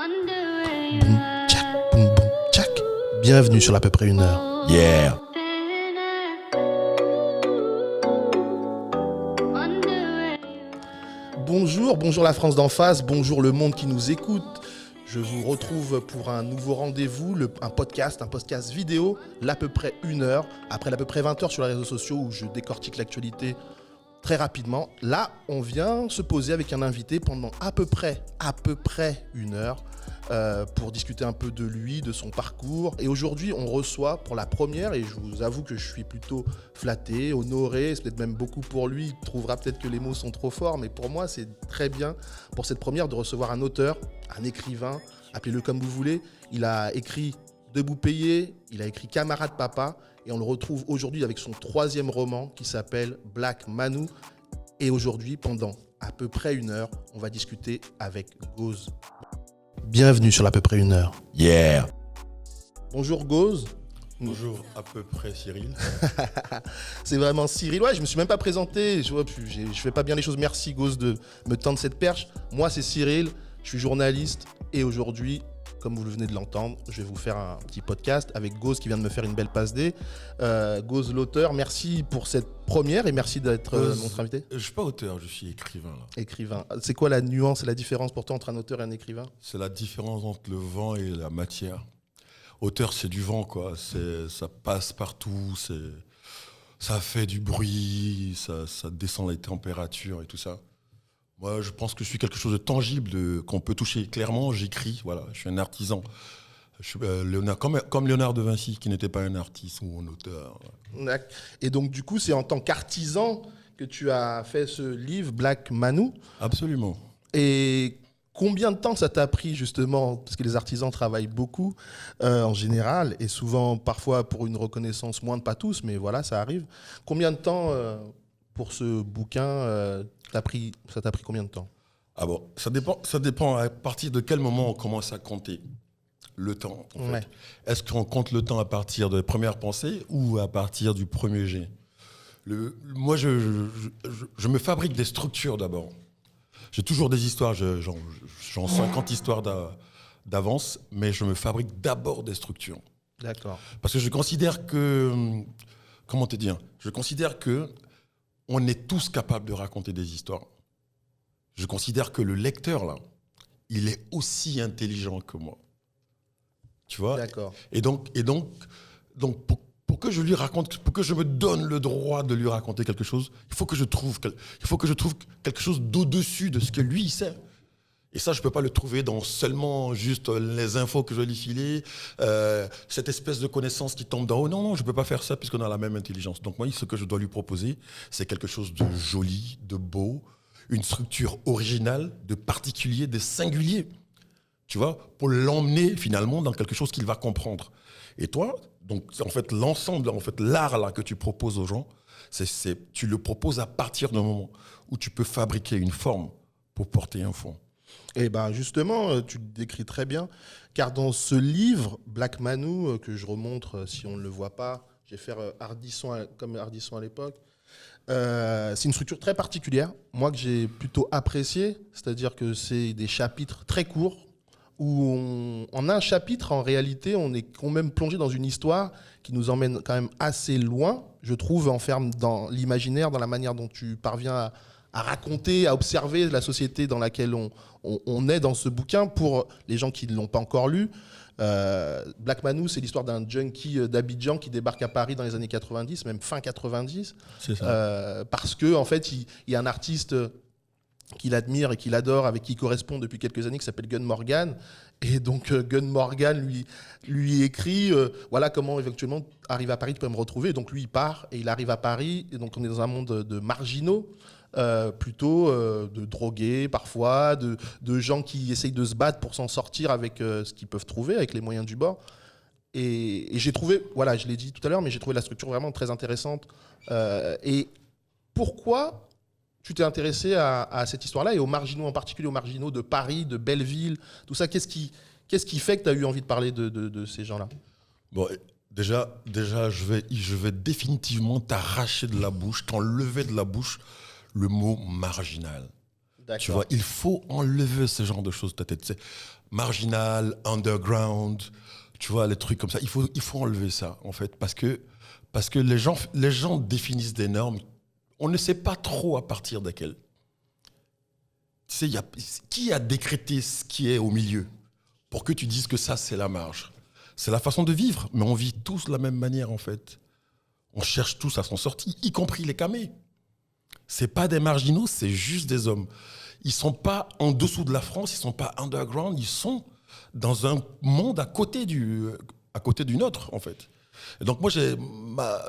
Boum, tchac, boum, boum, tchac. Bienvenue sur à peu près une heure. Yeah. Bonjour la France d'en face, bonjour le monde qui nous écoute. Je vous retrouve pour un nouveau rendez-vous, un podcast vidéo, l'à peu près une heure, après l'à peu près 20 heures sur les réseaux sociaux où je décortique l'actualité très rapidement. Là, on vient se poser avec un invité pendant à peu près une heure pour discuter un peu de lui, de son parcours. Et aujourd'hui, on reçoit pour la première, et je vous avoue que je suis plutôt flatté, honoré, c'est peut-être même beaucoup pour lui, il trouvera peut-être que les mots sont trop forts, mais pour moi, c'est très bien pour cette première de recevoir un auteur, un écrivain, appelez-le comme vous voulez. Il a écrit Debout payé, il a écrit Camarade Papa, et on le retrouve aujourd'hui avec son 3e roman qui s'appelle Black Manu. Et aujourd'hui, pendant à peu près une heure, on va discuter avec Goz. Bienvenue sur à peu près une heure. Yeah. Bonjour Goz. Bonjour, à peu près Cyril. C'est vraiment Cyril. Ouais, je me suis même pas présenté. Je fais pas bien les choses. Merci Goz de me tendre cette perche. Moi, c'est Cyril. Je suis journaliste et aujourd'hui, comme vous le venez de l'entendre, je vais vous faire un petit podcast avec Goz qui vient de me faire une belle passe D. Goz l'auteur, merci pour cette première et merci d'être notre invité. Je suis pas auteur, je suis écrivain. Là. Écrivain. C'est quoi la nuance et la différence pour toi entre un auteur et un écrivain ? C'est la différence entre le vent et la matière. Auteur, c'est du vent, quoi. Ça passe partout, ça fait du bruit, ça descend les températures et tout ça. Moi, je pense que je suis quelque chose de tangible, qu'on peut toucher. Clairement, j'écris, voilà, je suis un artisan. Je suis, comme Léonard de Vinci, qui n'était pas un artiste ou un auteur. Et donc, du coup, c'est en tant qu'artisan que tu as fait ce livre, Black Manu. Absolument. Et combien de temps ça t'a pris, justement, parce que les artisans travaillent beaucoup, en général, et souvent, parfois, pour une reconnaissance moindre, pas tous, mais voilà, ça arrive. Combien de temps pour ce bouquin ça t'a pris combien de temps ? Ah bon, ça dépend à partir de quel moment on commence à compter le temps. En fait. Ouais. Est-ce qu'on compte le temps à partir de la première pensée ou à partir du premier jet ? Moi, je me fabrique des structures d'abord. J'ai toujours des histoires, j'en 50 histoires d'avance, mais je me fabrique d'abord des structures. D'accord. Parce que je considère que, comment te dire ? Je considère que on est tous capables de raconter des histoires. Je considère que le lecteur, là, il est aussi intelligent que moi. Tu vois ? D'accord. Et donc pour que je lui raconte, pour que je me donne le droit de lui raconter quelque chose, il faut que je trouve quelque chose d'au-dessus de ce que lui, il sait. Et ça, je ne peux pas le trouver dans seulement juste les infos que je lui filer, cette espèce de connaissance qui tombe d'en haut. Non, je ne peux pas faire ça puisqu'on a la même intelligence. Donc moi, ce que je dois lui proposer, c'est quelque chose de joli, de beau, une structure originale, de particulier, de singulier. Tu vois, pour l'emmener finalement dans quelque chose qu'il va comprendre. Et toi, donc en fait, l'ensemble, l'art là que tu proposes aux gens, tu le proposes à partir d'un moment où tu peux fabriquer une forme pour porter un fond. Et ben justement, tu le décris très bien, car dans ce livre, Black Manu, que je remontre si on ne le voit pas, je vais faire comme Ardisson à l'époque, c'est une structure très particulière, moi que j'ai plutôt appréciée, c'est-à-dire que c'est des chapitres très courts, où en un chapitre, en réalité, on est quand même plongé dans une histoire qui nous emmène quand même assez loin, je trouve, enferme dans l'imaginaire, dans la manière dont tu parviens à raconter, à observer la société dans laquelle on est dans ce bouquin. Pour les gens qui ne l'ont pas encore lu, Black Manu, c'est l'histoire d'un junkie d'Abidjan qui débarque à Paris dans les années 90, même fin 90. C'est ça. Parce que en fait, il y a un artiste qu'il admire et qu'il adore, avec qui il correspond depuis quelques années, qui s'appelle Gun Morgan. Et donc Gun Morgan lui écrit voilà comment éventuellement arriver à Paris, tu peux me retrouver. Et donc lui, il part et il arrive à Paris. Et donc on est dans un monde de marginaux, plutôt de drogués parfois, de gens qui essayent de se battre pour s'en sortir avec ce qu'ils peuvent trouver, avec les moyens du bord. Et j'ai trouvé, voilà, je l'ai dit tout à l'heure, mais j'ai trouvé la structure vraiment très intéressante. Et pourquoi tu t'es intéressé à cette histoire-là et aux marginaux, en particulier aux marginaux de Paris, de Belleville, tout ça? Qu'est-ce qui fait que tu as eu envie de parler de ces gens-là? Bon, déjà, je vais définitivement t'arracher de la bouche, t'enlever de la bouche le mot marginal. Tu vois, il faut enlever ce genre de choses de ta tête. C'est marginal, underground, tu vois, les trucs comme ça. Il faut enlever ça, en fait, parce que les gens définissent des normes. On ne sait pas trop à partir desquelles. Tu sais, qui a décrété ce qui est au milieu pour que tu dises que ça, c'est la marge? C'est la façon de vivre, mais on vit tous de la même manière, en fait. On cherche tous à s'en sortir, y compris les camés. C'est pas des marginaux, c'est juste des hommes. Ils sont pas en dessous de la France, ils sont pas underground, ils sont dans un monde à côté du nôtre, en fait. Et donc moi,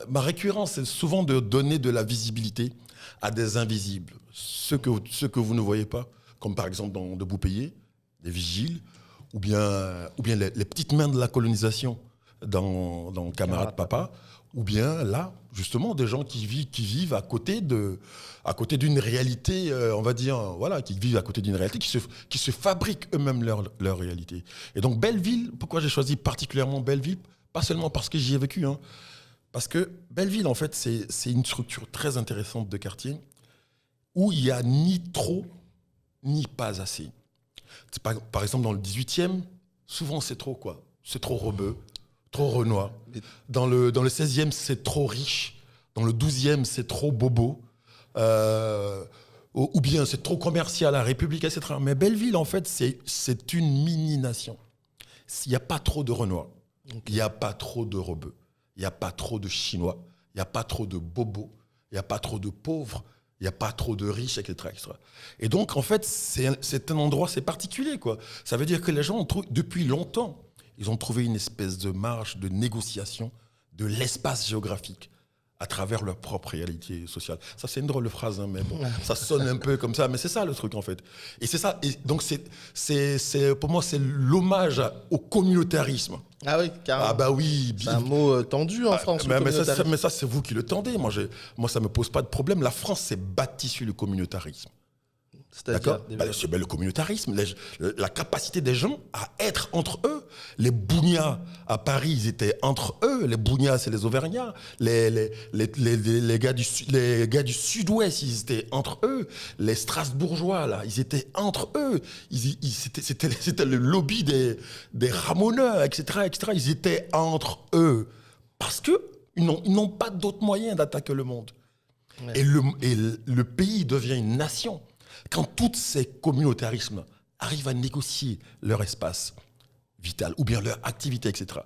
ma récurrence, c'est souvent de donner de la visibilité à des invisibles, ceux que vous ne voyez pas, comme par exemple dans Debout Payé, des vigiles, ou bien les petites mains de la colonisation dans Camarade Papa, ou bien là, justement, des gens qui vivent à côté d'une réalité, on va dire, voilà, qui vivent à côté d'une réalité, qui se fabriquent eux-mêmes leur réalité. Et donc Belleville, pourquoi j'ai choisi particulièrement Belleville? Pas seulement parce que j'y ai vécu, hein, parce que Belleville, en fait, c'est une structure très intéressante de quartier où il n'y a ni trop, ni pas assez. Par exemple, dans le 18e, souvent c'est trop quoi. C'est trop rebeu, trop renois. Dans le 16e, c'est trop riche. Dans le 12e, c'est trop bobo. Ou bien c'est trop commercial, la République, etc. Mais Belleville, en fait, c'est une mini-nation. Il n'y a pas trop de renois. Il n'y a pas trop de rebeux. Il n'y a pas trop de Chinois. Il n'y a pas trop de bobos. Il n'y a pas trop de pauvres. Il n'y a pas trop de riches, etc., etc. Et donc, en fait, c'est un endroit, c'est particulier, quoi. Ça veut dire que les gens, depuis longtemps, ils ont trouvé une espèce de marge de négociation de l'espace géographique à travers leur propre réalité sociale. Ça, c'est une drôle de phrase, hein, mais bon, ça sonne un peu comme ça, mais c'est ça le truc, en fait. Et c'est ça. Et donc, pour moi, c'est l'hommage au communautarisme. Ah oui, carrément. Ah bah oui. C'est un mot tendu en France. Mais ça, c'est vous qui le tendez. Moi, ça ne me pose pas de problème. La France s'est bâtie sur le communautarisme. D'accord. C'est le communautarisme, la capacité des gens à être entre eux. Les Bougnats à Paris, ils étaient entre eux. Les Bougnats, c'est les Auvergnats. Les gars du Sud-Ouest, ils étaient entre eux. Les Strasbourgeois, là, ils étaient entre eux. C'était le lobby des ramoneurs, etc., etc. Ils étaient entre eux. Parce qu'ils n'ont pas d'autre moyen d'attaquer le monde. Ouais. Et le pays devient une nation quand tous ces communautarismes arrivent à négocier leur espace vital ou bien leur activité, etc.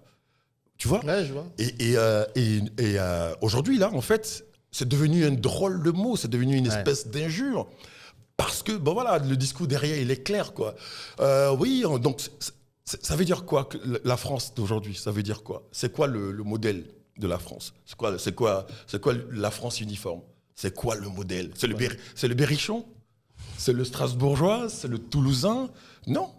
Tu vois? Ouais, je vois. Et aujourd'hui, là, en fait, c'est devenu un drôle de mot, c'est devenu une espèce d'injure. Parce que, bon voilà, le discours derrière, il est clair, quoi. Oui, donc, ça veut dire quoi, la France d'aujourd'hui? Ça veut dire quoi? C'est quoi le modèle de la France? C'est quoi la France uniforme? C'est quoi le modèle? C'est le Berrichon? C'est le Strasbourgeois? C'est le Toulousain? Non.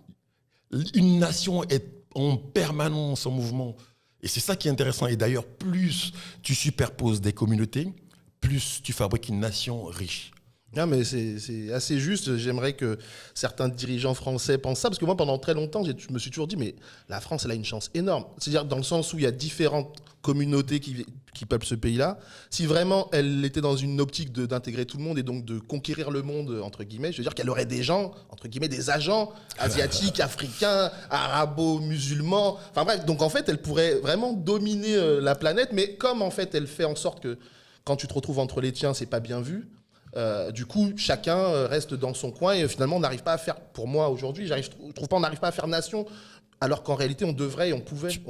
Une nation est en permanence en mouvement. Et c'est ça qui est intéressant. Et d'ailleurs, plus tu superposes des communautés, plus tu fabriques une nation riche. Non, mais c'est assez juste. J'aimerais que certains dirigeants français pensent ça, parce que moi, pendant très longtemps, je me suis toujours dit, mais la France, elle a une chance énorme. C'est-à-dire dans le sens où il y a différentes communautés qui peuplent ce pays-là. Si vraiment elle était dans une optique d'intégrer tout le monde et donc de conquérir le monde, entre guillemets, je veux dire qu'elle aurait des gens, entre guillemets, des agents asiatiques, africains, arabo-musulmans. Enfin bref, donc en fait, elle pourrait vraiment dominer la planète, mais comme en fait, elle fait en sorte que quand tu te retrouves entre les tiens, c'est pas bien vu. Du coup, chacun reste dans son coin et finalement, on n'arrive pas à faire, pour moi aujourd'hui, je trouve pas, on n'arrive pas à faire nation, alors qu'en réalité, on devrait et on pouvait.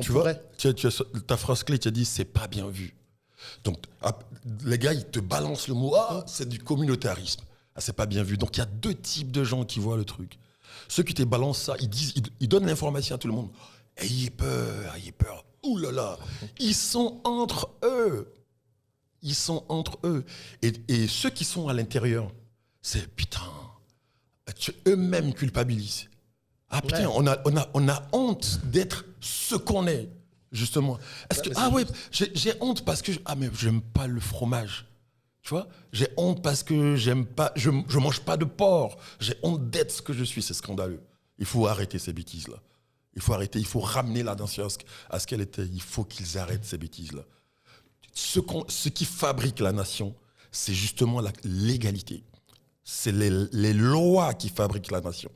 Ta phrase clé, tu as dit, c'est pas bien vu. Donc, les gars, ils te balancent le mot, c'est du communautarisme. Ah, c'est pas bien vu. Donc, il y a deux types de gens qui voient le truc. Ceux qui te balancent ça, ils donnent l'information à tout le monde. Ayez peur. Ouh là là. Ils sont entre eux. Ils sont entre eux. Et ceux qui sont à l'intérieur, c'est putain, eux-mêmes culpabilisent. Ah putain, on a honte d'être ce qu'on est, justement. J'ai honte parce que mais j'aime pas le fromage. Tu vois? J'ai honte parce que je mange pas de porc. J'ai honte d'être ce que je suis, c'est scandaleux. Il faut arrêter ces bêtises-là. Il faut ramener la nation à ce qu'elle était. Il faut qu'ils arrêtent ces bêtises-là. Ce qui fabrique la nation, c'est justement l'égalité. C'est les lois qui fabriquent la nation.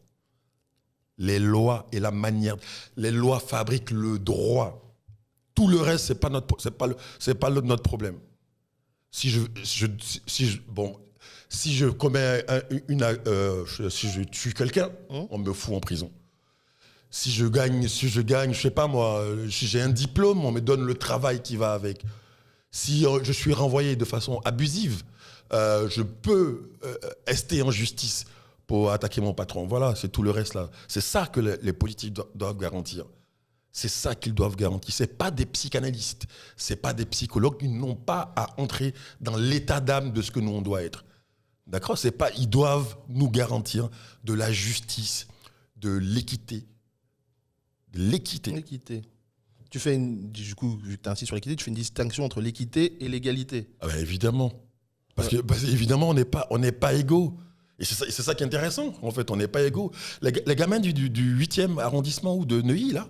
Les lois et la manière. Les lois fabriquent le droit. Tout le reste, c'est pas notre problème. Si je commets si je tue quelqu'un, on me fout en prison. Si je gagne, je sais pas moi, si j'ai un diplôme, on me donne le travail qui va avec. Si je suis renvoyé de façon abusive, je peux rester en justice pour attaquer mon patron. Voilà, c'est tout le reste là. C'est ça que les politiques doivent garantir. C'est ça qu'ils doivent garantir. C'est pas des psychanalystes, c'est pas des psychologues. Ils n'ont pas à entrer dans l'état d'âme de ce que nous on doit être. D'accord ? C'est pas. Ils doivent nous garantir de la justice, de l'équité, L'équité. Tu fais du coup, vu que tu insistes sur l'équité, tu fais une distinction entre l'équité et l'égalité. Ah ben évidemment. Parce que évidemment, on n'est pas égaux. Et c'est ça qui est intéressant, en fait, on n'est pas égaux. Les gamins du 8e arrondissement ou de Neuilly, là,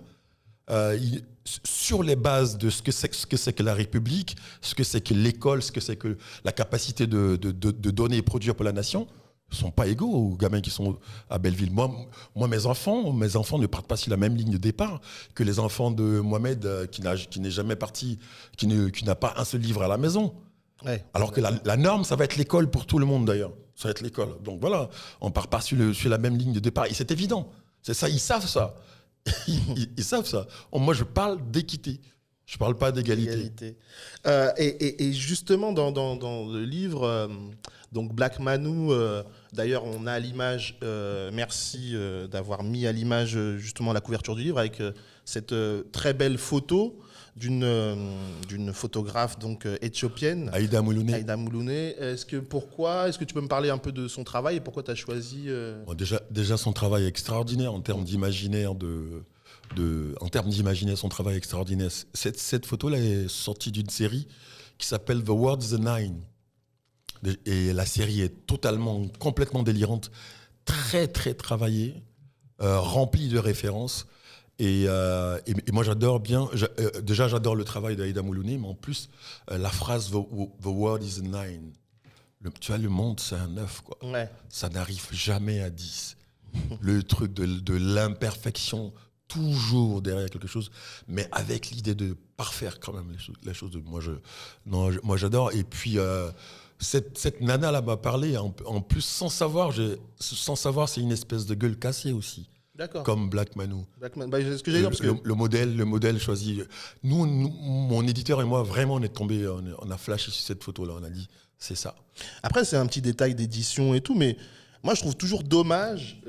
sur les bases de ce que c'est que la République, ce que c'est que l'école, ce que c'est que la capacité de donner et produire pour la nation, ne sont pas égaux aux gamins qui sont à Belleville. Moi, mes enfants ne partent pas sur la même ligne de départ que les enfants de Mohamed qui n'est jamais parti, qui n'a pas un seul livre à la maison. Ouais. Alors que la norme, ça va être l'école pour tout le monde d'ailleurs. Ça va être l'école. Donc voilà, on ne part pas sur la même ligne de départ. Et c'est évident. C'est ça, ils savent ça. Ils savent ça. Moi, je parle d'équité. Je ne parle pas d'égalité. Et justement, dans le livre, donc Black Manu, d'ailleurs, on a à l'image, merci d'avoir mis à l'image justement la couverture du livre avec cette très belle photo d'une photographe donc éthiopienne, Aïda Moulouné. Est-ce que tu peux me parler un peu de son travail et pourquoi tu as choisi Bon, déjà, son travail est extraordinaire en termes d'imaginaire, en termes d'imaginaire, son travail est extraordinaire. Cette photo-là est sortie d'une série qui s'appelle The World is a Nine. Et la série est complètement délirante, très, très travaillée, remplie de références. Et moi, j'adore le travail d'Aïda Moulouné, mais en plus, la phrase The world is a 9. Tu vois, le monde, c'est un 9, quoi. Ouais. Ça n'arrive jamais à 10. Le truc de l'imperfection, toujours derrière quelque chose, mais avec l'idée de parfaire quand même les choses. Moi, j'adore. Et puis, cette nana-là m'a parlé, en plus, sans savoir, c'est une espèce de gueule cassée aussi. D'accord. Comme Black Manu. C'est ce que j'ai dit. Parce que le modèle choisi. Nous, mon éditeur et moi, vraiment, on est tombé, on a flashé sur cette photo-là. On a dit, c'est ça. Après, c'est un petit détail d'édition et tout, mais moi, je trouve toujours dommage,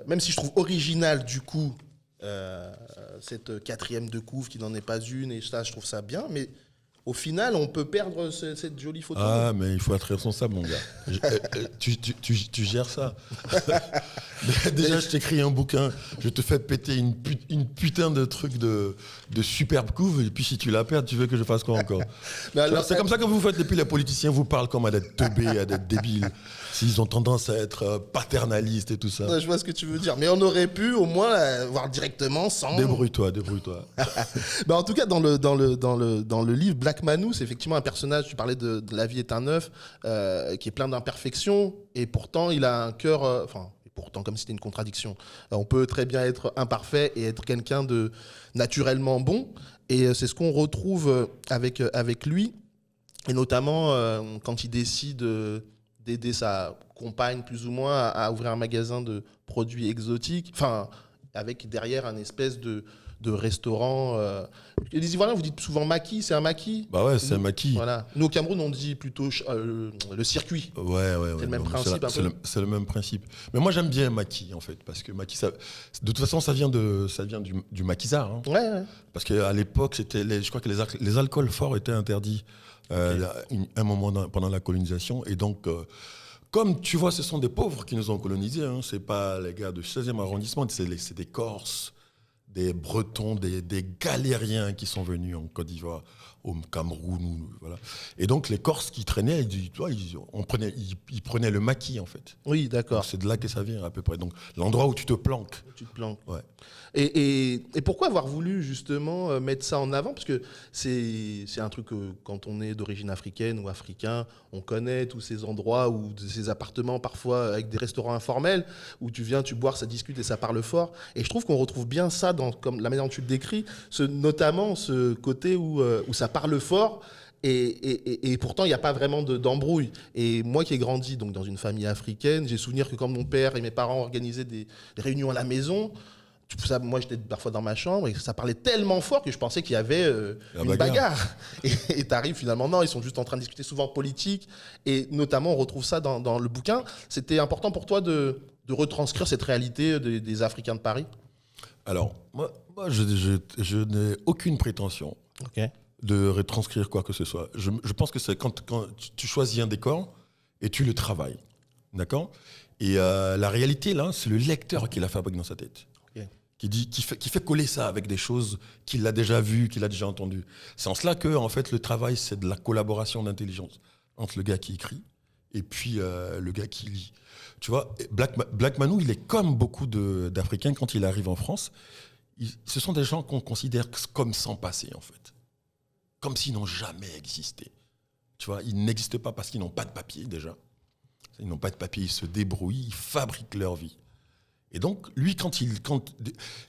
même si je trouve original, du coup, cette 4e de couve qui n'en est pas une, et ça, je trouve ça bien, mais au final, on peut perdre cette jolie photo. Ah, mais il faut être responsable, mon gars. Tu gères ça. Déjà, je t'écris un bouquin, je te fais péter une putain de truc de superbe couve, et puis si tu la perds, tu veux que je fasse quoi encore? C'est comme ça que vous faites, et puis les politiciens vous parlent comme à d'être teubés, à d'être débiles. S'ils ont tendance à être paternalistes et tout ça. Ouais, je vois ce que tu veux dire. Mais on aurait pu au moins voir directement sans... Débrouille-toi. En tout cas, dans le livre, Black Manu, c'est effectivement un personnage, tu parlais de La vie est un œuf, qui est plein d'imperfections, et pourtant il a un cœur... pourtant, comme si c'était une contradiction. On peut très bien être imparfait et être quelqu'un de naturellement bon, et c'est ce qu'on retrouve avec lui, et notamment quand il décide d'aider sa compagne plus ou moins à ouvrir un magasin de produits exotiques, avec derrière un espèce de restaurant. Les Ivoiriens, vous dites souvent maquis, c'est un maquis? Bah ouais, c'est un maquis. Voilà. Nous, au Cameroun, on dit plutôt le circuit. Ouais. C'est le même principe. C'est le même principe. Mais moi, j'aime bien maquis, en fait, parce que maquis, de toute façon, ça vient du maquisard. Hein. Ouais. Parce qu'à l'époque, je crois que les alcools forts étaient interdits un moment pendant la colonisation. Et donc, comme tu vois, ce sont des pauvres qui nous ont colonisés. Hein. C'est pas les gars du 16e arrondissement, c'est des Corses, des Bretons, des Galériens qui sont venus en Côte d'Ivoire au Cameroun. Voilà. Et donc, les Corses qui traînaient, ils prenaient le maquis, en fait. Oui, d'accord. Donc, c'est de là que ça vient, à peu près. Donc, l'endroit où tu te planques. Tu te planques. Ouais. Et pourquoi avoir voulu justement mettre ça en avant? Parce que c'est un truc que quand on est d'origine africaine ou africain, on connaît tous ces endroits ou ces appartements parfois avec des restaurants informels où tu viens, tu bois, ça discute et ça parle fort. Et je trouve qu'on retrouve bien ça dans comme la manière dont tu le décris, notamment ce côté où ça parle fort. Et pourtant, il n'y a pas vraiment d'embrouille. Et moi qui ai grandi donc, dans une famille africaine, j'ai souvenir que quand mon père et mes parents organisaient des réunions à la maison, moi j'étais parfois dans ma chambre et ça parlait tellement fort que je pensais qu'il y avait une bagarre. Et t'arrives finalement, non, ils sont juste en train de discuter souvent politique. Et notamment, on retrouve ça dans le bouquin. C'était important pour toi de retranscrire cette réalité des Africains de Paris? Alors, moi je n'ai aucune prétention de retranscrire quoi que ce soit. Je pense que c'est quand tu choisis un décor et tu le travailles. D'accord? Et la réalité, là, c'est le lecteur qui la fabrique dans sa tête. Qui fait coller ça avec des choses qu'il a déjà vues, qu'il a déjà entendues. C'est en cela que, en fait, le travail, c'est de la collaboration d'intelligence entre le gars qui écrit et puis le gars qui lit. Tu vois, Black Manou, il est comme beaucoup d'Africains quand il arrive en France. Ce sont des gens qu'on considère comme sans passé, en fait. Comme s'ils n'ont jamais existé. Tu vois, ils n'existent pas parce qu'ils n'ont pas de papier, déjà. Ils n'ont pas de papier, ils se débrouillent, ils fabriquent leur vie. Et donc, lui,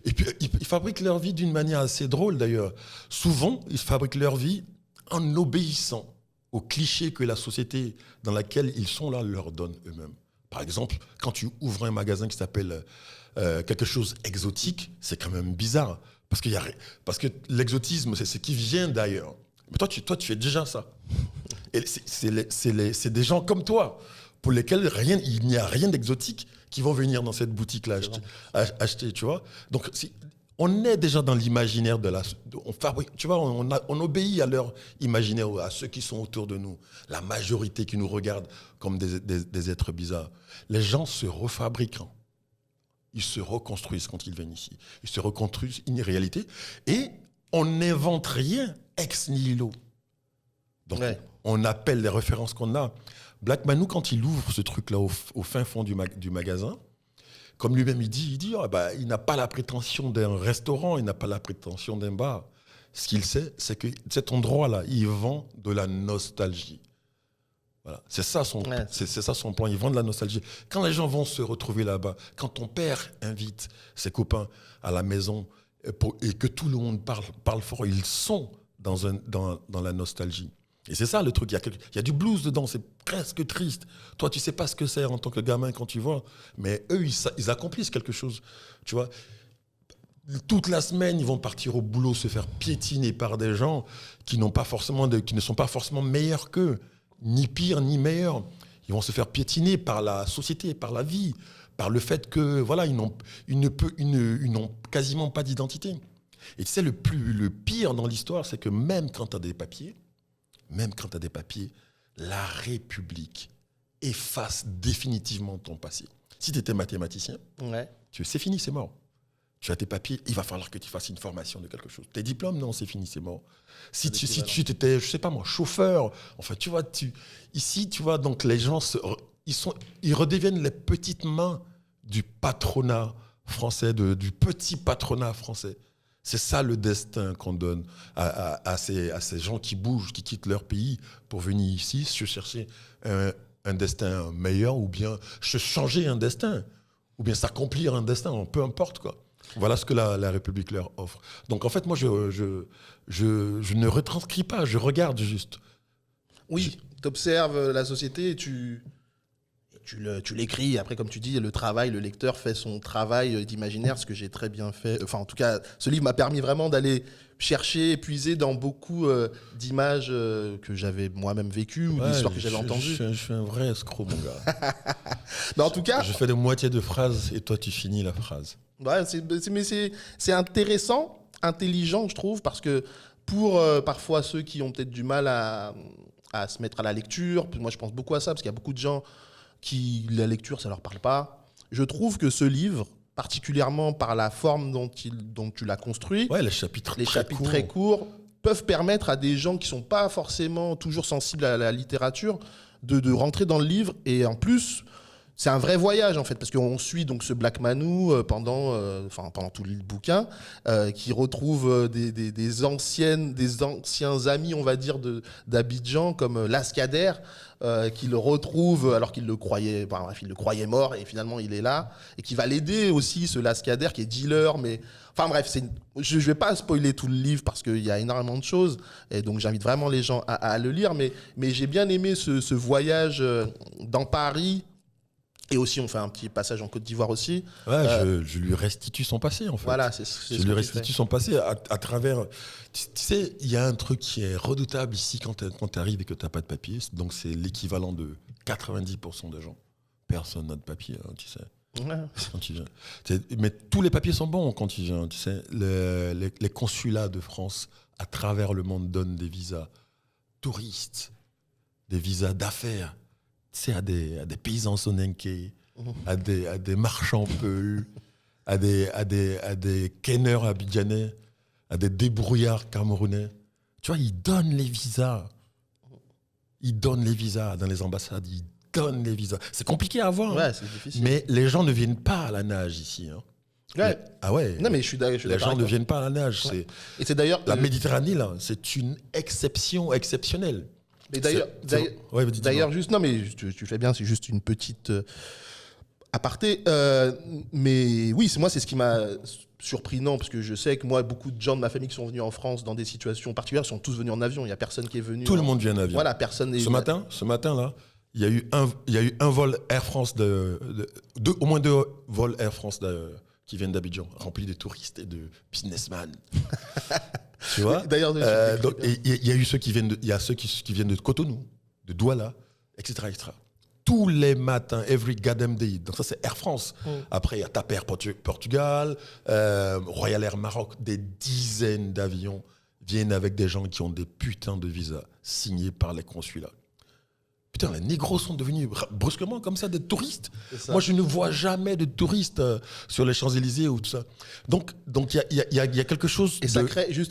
et puis, ils fabriquent leur vie d'une manière assez drôle, d'ailleurs. Souvent, ils fabriquent leur vie en obéissant aux clichés que la société dans laquelle ils sont là leur donne eux-mêmes. Par exemple, quand tu ouvres un magasin qui s'appelle quelque chose exotique, c'est quand même bizarre. Parce que l'exotisme, c'est ce qui vient d'ailleurs. Mais toi, tu fais déjà ça. Et c'est des gens comme toi, pour lesquels il n'y a rien d'exotique, qui vont venir dans cette boutique-là acheter, tu vois. Donc, on est déjà dans l'imaginaire on fabrique, tu vois, on obéit à leur imaginaire, à ceux qui sont autour de nous, la majorité qui nous regarde comme des êtres bizarres. Les gens se refabriquent, ils se reconstruisent quand ils viennent ici. Ils se reconstruisent une réalité et on n'invente rien ex nihilo. Donc, on appelle les références qu'on a. Black Manou, quand il ouvre ce truc-là au fin fond du magasin, comme lui-même il dit il n'a pas la prétention d'un restaurant, il n'a pas la prétention d'un bar. Ce qu'il sait, c'est que cet endroit-là, il vend de la nostalgie. Voilà. C'est ça son plan, il vend de la nostalgie. Quand les gens vont se retrouver là-bas, quand ton père invite ses copains à la maison et que tout le monde parle fort, ils sont dans la nostalgie. Et c'est ça le truc, il y a du blues dedans, c'est presque triste. Toi, tu sais pas ce que c'est en tant que gamin quand tu vois, mais eux, ils accomplissent quelque chose. Tu vois, toute la semaine, ils vont partir au boulot, se faire piétiner par des gens qui ne sont pas forcément meilleurs qu'eux, ni pires, ni meilleurs. Ils vont se faire piétiner par la société, par la vie, par le fait que voilà, ils n'ont quasiment pas d'identité. Et tu sais, le pire dans l'histoire, c'est que même quand tu as des papiers, la République efface définitivement ton passé. Si tu étais mathématicien, c'est fini, c'est mort. Tu as tes papiers, il va falloir que tu fasses une formation de quelque chose. Tes diplômes, non, c'est fini, c'est mort. Si tu étais, je sais pas moi, chauffeur, enfin, tu vois, ici, tu vois, donc les gens, ils redeviennent les petites mains du patronat français, du petit patronat français. C'est ça le destin qu'on donne à ces gens qui bougent, qui quittent leur pays pour venir ici, se chercher un destin meilleur ou bien se changer un destin ou bien s'accomplir un destin, peu importe quoi. Voilà ce que la République leur offre. Donc en fait, moi, je ne retranscris pas, je regarde juste. Oui, tu observes la société et tu l'écris. Après, comme tu dis, le lecteur fait son travail d'imaginaire, ce que j'ai très bien fait. Enfin, en tout cas, ce livre m'a permis vraiment d'aller chercher, puiser dans beaucoup d'images que j'avais moi-même vécues ou d'histoires que j'avais entendues. Je suis un vrai escroc, mon gars. Mais en tout cas, je fais de moitié de phrase et toi, tu finis la phrase. Ouais, c'est intéressant, intelligent, je trouve, parce que pour parfois ceux qui ont peut-être du mal à se mettre à la lecture, moi je pense beaucoup à ça, parce qu'il y a beaucoup de gens qui, la lecture, ça leur parle pas. Je trouve que ce livre, particulièrement par la forme dont tu l'as construit, les chapitres très courts, peuvent permettre à des gens qui sont pas forcément toujours sensibles à la littérature de rentrer dans le livre. Et en plus, c'est un vrai voyage, en fait, parce qu'on suit donc ce Black Manou pendant tout le bouquin, qui retrouve des anciens amis, on va dire, d'Abidjan, comme Lascader, qui le retrouve alors qu'il le croyait, il le croyait mort, et finalement il est là, et qui va l'aider aussi, ce Lascader, qui est dealer, mais... Enfin bref, je ne vais pas spoiler tout le livre parce qu'il y a énormément de choses, et donc j'invite vraiment les gens à le lire, mais j'ai bien aimé ce voyage dans Paris. Et aussi, on fait un petit passage en Côte d'Ivoire aussi. Ouais, je lui restitue son passé, en fait. Voilà, je lui restitue son passé à travers... Tu sais, il y a un truc qui est redoutable ici quand tu arrives et que tu n'as pas de papier. Donc, c'est l'équivalent de 90% des gens. Personne n'a de papier, hein, tu sais. Ouais. Quand tu viens. Mais tous les papiers sont bons quand tu viens. Tu sais, les consulats de France à travers le monde donnent des visas touristes, des visas d'affaires. Tu sais, à des paysans sonenké, à des marchands peuls, à des kenneurs abidjanais, à des débrouillards camerounais. Tu vois, ils donnent les visas. Ils donnent les visas dans les ambassades. Ils donnent les visas. C'est compliqué à avoir. Ouais, hein. c'est difficile. Mais les gens ne viennent pas à la nage ici. Hein. Ouais. Ah ouais. Non, mais je suis d'accord. Les gens ne viennent pas à la nage. Ouais. Et c'est d'ailleurs... La Méditerranée, là, c'est une exception exceptionnelle. Mais d'ailleurs, juste, non, mais tu fais bien, c'est juste une petite aparté. Mais oui, c'est ce qui m'a surpris, non, parce que je sais que moi, beaucoup de gens de ma famille qui sont venus en France dans des situations particulières sont tous venus en avion. Il n'y a personne qui est venu. Tout le monde vient en avion. Voilà, personne n'est. Ce matin, là, il y a eu un vol Air France au moins 2 vols Air France qui viennent d'Abidjan, remplis de touristes et de businessmen. Tu vois. D'ailleurs, il y a eu ceux qui viennent de Cotonou, de Douala, etc., etc. Tous les matins, every goddamn day. Donc ça, c'est Air France. Après, il y a TAP Air Portugal, Royal Air Maroc. Des dizaines d'avions viennent avec des gens qui ont des putains de visas signés par les consulats. Putain, les négros sont devenus brusquement comme ça des touristes. Moi, je ne vois jamais de touristes sur les Champs-Élysées ou tout ça. Donc il y a quelque chose. Et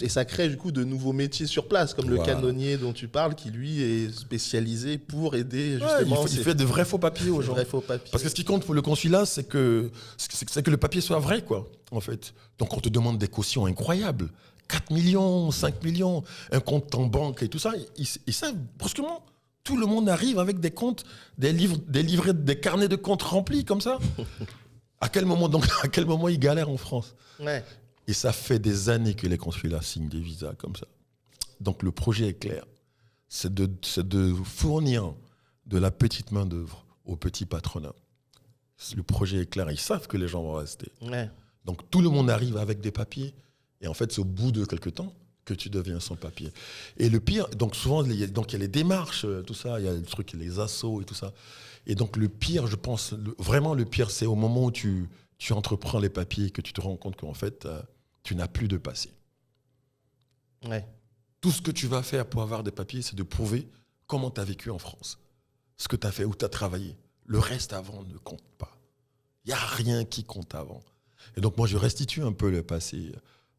ça crée du coup de nouveaux métiers sur place, comme le canonnier dont tu parles, qui lui est spécialisé pour aider justement. Il fait de vrais faux papiers aux gens. Parce que ce qui compte pour le consulat, c'est que le papier soit vrai, quoi, en fait. Donc on te demande des cautions incroyables. 4 millions, 5 millions, un compte en banque et tout ça. Ils savent brusquement. Tout le monde arrive avec des comptes, des livrets, des carnets de comptes remplis comme ça. À quel moment ils galèrent en France? Ouais. Et ça fait des années que les consulats signent des visas comme ça. Donc le projet est clair. C'est de fournir de la petite main-d'œuvre au petit patronat. Le projet est clair. Ils savent que les gens vont rester. Ouais. Donc tout le monde arrive avec des papiers. Et en fait, c'est au bout de quelques temps que tu deviens sans papier. Et le pire, donc souvent, il y a les démarches, tout ça, il y a le truc, les assos et tout ça. Et donc le pire, je pense, vraiment le pire, c'est au moment où tu entreprends les papiers et que tu te rends compte qu'en fait, tu n'as plus de passé. Ouais. Tout ce que tu vas faire pour avoir des papiers, c'est de prouver comment tu as vécu en France, ce que tu as fait, où tu as travaillé. Le reste avant ne compte pas. Il n'y a rien qui compte avant. Et donc moi, je restitue un peu le passé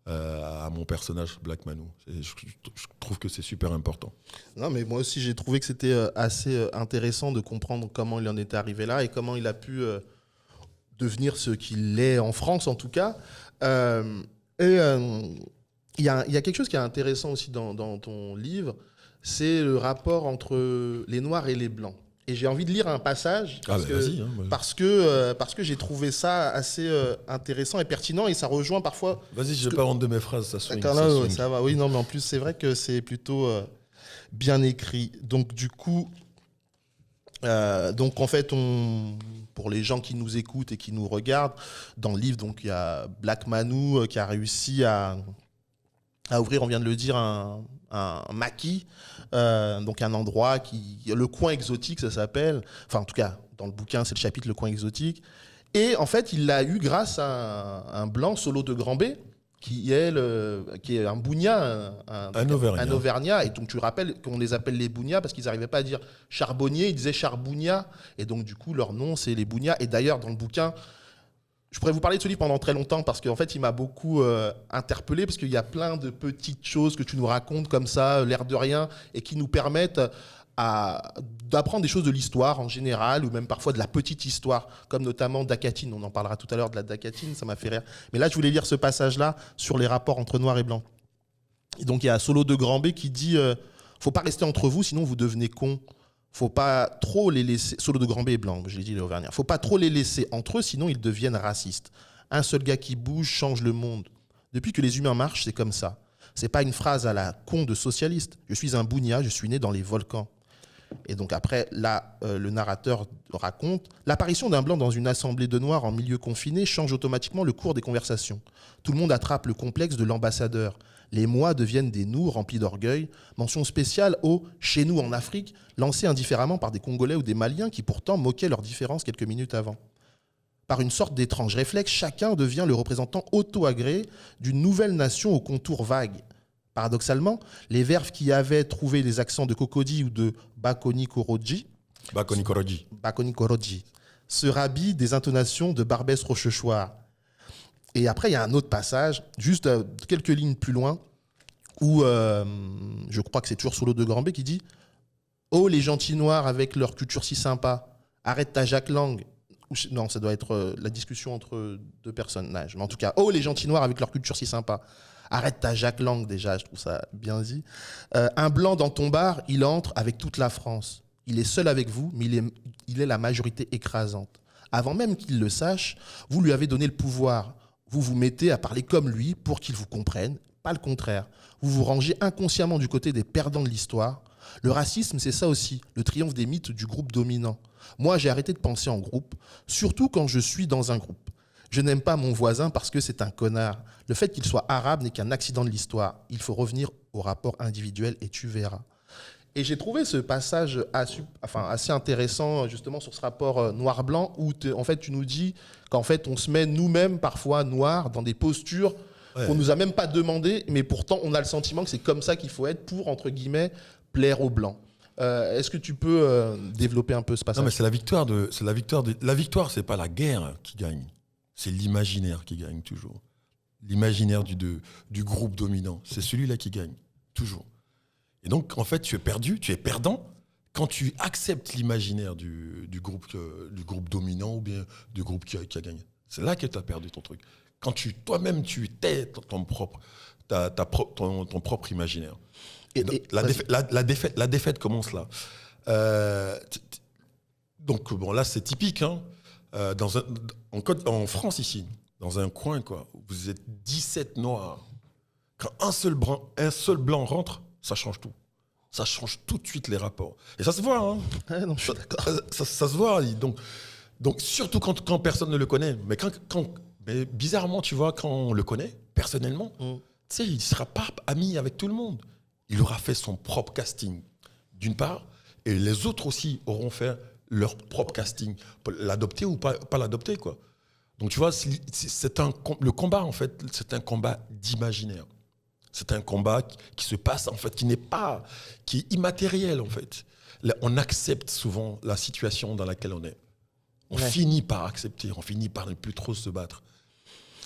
à mon personnage Black Manou. Je trouve que c'est super important. Non, mais moi aussi j'ai trouvé que c'était assez intéressant de comprendre comment il en était arrivé là et comment il a pu devenir ce qu'il est en France en tout cas. Il y a quelque chose qui est intéressant aussi dans ton livre, c'est le rapport entre les Noirs et les Blancs. Et j'ai envie de lire un passage parce que j'ai trouvé ça assez intéressant et pertinent et ça rejoint parfois... Vas-y, je n'ai pas honte de mes phrases, ça swing. Ça va, oui, non, mais en plus c'est vrai que c'est plutôt bien écrit. Donc du coup, en fait, pour les gens qui nous écoutent et qui nous regardent, dans le livre, donc il y a Black Manou qui a réussi à ouvrir, on vient de le dire, un maquis, donc un endroit le coin exotique, ça s'appelle. Enfin, en tout cas, dans le bouquin, c'est le chapitre Le coin exotique. Et en fait, il l'a eu grâce à un blanc, Solo de Grand B, qui est un bougna, un auvergnat. Et donc, tu rappelles qu'on les appelle les bougnats parce qu'ils n'arrivaient pas à dire charbonnier, ils disaient charbougnat. Et donc, du coup, leur nom, c'est les bougnats. Et d'ailleurs, dans le bouquin, Je pourrais vous parler de ce livre pendant très longtemps parce qu'en fait, il m'a beaucoup interpellé parce qu'il y a plein de petites choses que tu nous racontes comme ça, l'air de rien, et qui nous permettent d'apprendre des choses de l'histoire en général ou même parfois de la petite histoire, comme notamment Dakatine. On en parlera tout à l'heure de la Dakatine, ça m'a fait rire. Mais là, je voulais lire ce passage-là sur les rapports entre noir et blanc. Et donc, il y a Solo de Grand B qui dit faut pas rester entre vous, sinon vous devenez cons. Faut pas trop les laisser. Solo de Grand B est blanc, je l'ai dit, les Auvergnats. Faut pas trop les laisser entre eux, sinon ils deviennent racistes. Un seul gars qui bouge change le monde. Depuis que les humains marchent, c'est comme ça. C'est pas une phrase à la con de socialiste. Je suis un bougna, je suis né dans les volcans. Et donc après, là, le narrateur raconte l'apparition d'un blanc dans une assemblée de noirs en milieu confiné change automatiquement le cours des conversations. Tout le monde attrape le complexe de l'ambassadeur. Les moi deviennent des nous remplis d'orgueil. Mention spéciale au « chez nous en Afrique » lancé indifféremment par des Congolais ou des Maliens qui pourtant moquaient leurs différences quelques minutes avant. Par une sorte d'étrange réflexe, chacun devient le représentant auto-agréé d'une nouvelle nation aux contours vagues. Paradoxalement, les Verves qui avaient trouvé les accents de Cocody ou de Bakoni Koroji se rhabillent des intonations de Barbès Rochechouart. Et après, il y a un autre passage, juste quelques lignes plus loin, où je crois que c'est toujours Solo de Grand B qui dit « Oh, les gentils noirs avec leur culture si sympa, arrête ta Jacques Lang ». Non, ça doit être la discussion entre deux personnages. Mais en tout cas, « Oh, les gentils noirs avec leur culture si sympa, arrête ta Jacques Lang ». Déjà, je trouve ça bien dit. Un blanc dans ton bar, il entre avec toute la France. Il est seul avec vous, mais il est la majorité écrasante. Avant même qu'il le sache, vous lui avez donné le pouvoir. Vous vous mettez à parler comme lui pour qu'il vous comprenne, pas le contraire. Vous vous rangez inconsciemment du côté des perdants de l'histoire. Le racisme, c'est ça aussi, le triomphe des mythes du groupe dominant. Moi, j'ai arrêté de penser en groupe, surtout quand je suis dans un groupe. Je n'aime pas mon voisin parce que c'est un connard. Le fait qu'il soit arabe n'est qu'un accident de l'histoire. Il faut revenir au rapport individuel et tu verras. Et j'ai trouvé ce passage assez intéressant justement sur ce rapport noir-blanc où en fait, tu nous dis qu'en fait on se met nous-mêmes parfois noirs dans des postures qu'on nous a même pas demandé, mais pourtant on a le sentiment que c'est comme ça qu'il faut être pour, entre guillemets, plaire aux blancs. Est-ce que tu peux développer un peu ce passage ? Non, mais c'est la victoire. La victoire, c'est pas la guerre qui gagne, c'est l'imaginaire qui gagne toujours. L'imaginaire du groupe dominant, c'est celui-là qui gagne toujours. Et donc, en fait, tu es perdu, tu es perdant quand tu acceptes l'imaginaire du groupe dominant ou bien du groupe qui a gagné. C'est là que tu as perdu ton truc. Quand toi-même, tu tais ton propre imaginaire. La défaite commence là. Donc, bon, là, c'est typique. Hein, en France, ici, dans un coin, quoi, vous êtes 17 noirs. Quand un seul blanc rentre, ça change tout. Ça change tout de suite les rapports. Et ça se voit. Hein. Ah non, je suis d'accord. Ça se voit. Donc surtout quand personne ne le connaît. Mais bizarrement, tu vois, quand on le connaît, personnellement, tu sais, il ne sera pas ami avec tout le monde. Il aura fait son propre casting, d'une part, et les autres aussi auront fait leur propre casting. L'adopter ou pas l'adopter, quoi. Donc tu vois, le combat, en fait, c'est un combat d'imaginaire. C'est un combat qui se passe, en fait, qui est immatériel, en fait. Là, on accepte souvent la situation dans laquelle on est. On finit par accepter, on finit par ne plus trop se battre.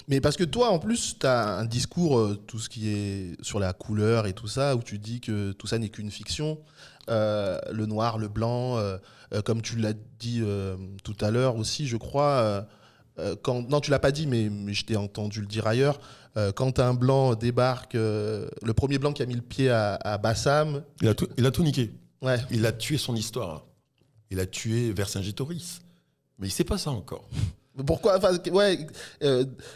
Mais parce que toi, en plus, tu as un discours, tout ce qui est sur la couleur et tout ça, où tu dis que tout ça n'est qu'une fiction. Le noir, le blanc, comme tu l'as dit tout à l'heure aussi, je crois... non, tu l'as pas dit, mais je t'ai entendu le dire ailleurs. Quand un blanc débarque, le premier blanc qui a mis le pied à Bassam... Il a tout niqué. Ouais. Il a tué son histoire. Il a tué Vercingétorix. Mais il ne sait pas ça encore. Pourquoi ?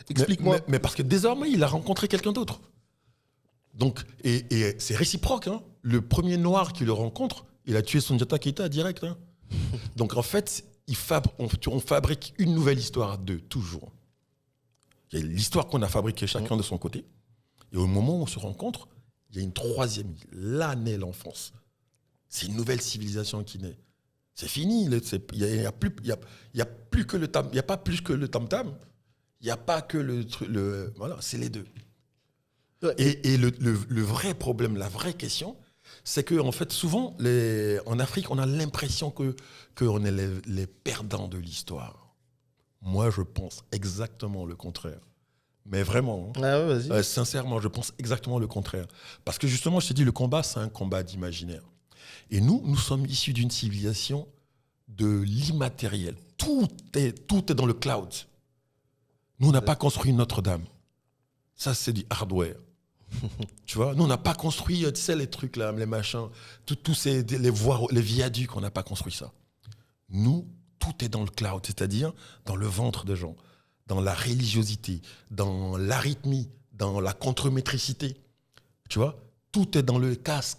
Explique-moi. Mais parce que désormais, il a rencontré quelqu'un d'autre. Donc, et c'est réciproque. Hein. Le premier noir qui le rencontre, il a tué Soundiata Keita direct. Hein. Donc en fait... on fabrique une nouvelle histoire à deux, toujours. Il y a l'histoire qu'on a fabriquée chacun de son côté. Et au moment où on se rencontre, il y a une troisième. Là naît l'enfance. C'est une nouvelle civilisation qui naît. C'est fini. Il n'y a plus que le tam. Il n'y a pas plus que le tam-tam. Il n'y a pas que le voilà, c'est les deux. Et le vrai problème, la vraie question, c'est que en fait, souvent, en Afrique, on a l'impression qu'on est les perdants de l'histoire. Moi, je pense exactement le contraire. Mais vraiment, Ah ouais, vas-y. sincèrement, je pense exactement le contraire. Parce que justement, je t'ai dit, le combat, c'est un combat d'imaginaire. Et nous sommes issus d'une civilisation de l'immatériel. Tout est dans le cloud. Nous, on n'a pas construit Notre-Dame. Ça, c'est du hardware. Tu vois, nous, on n'a pas construit, tu sais, les trucs là, les machins, tous ces, les voies, les viaducs, on n'a pas construit ça. Nous, tout est dans le cloud, c'est-à-dire dans le ventre des gens, dans la religiosité, dans l'arythmie, dans la contremétricité. Tu vois, tout est dans le casse.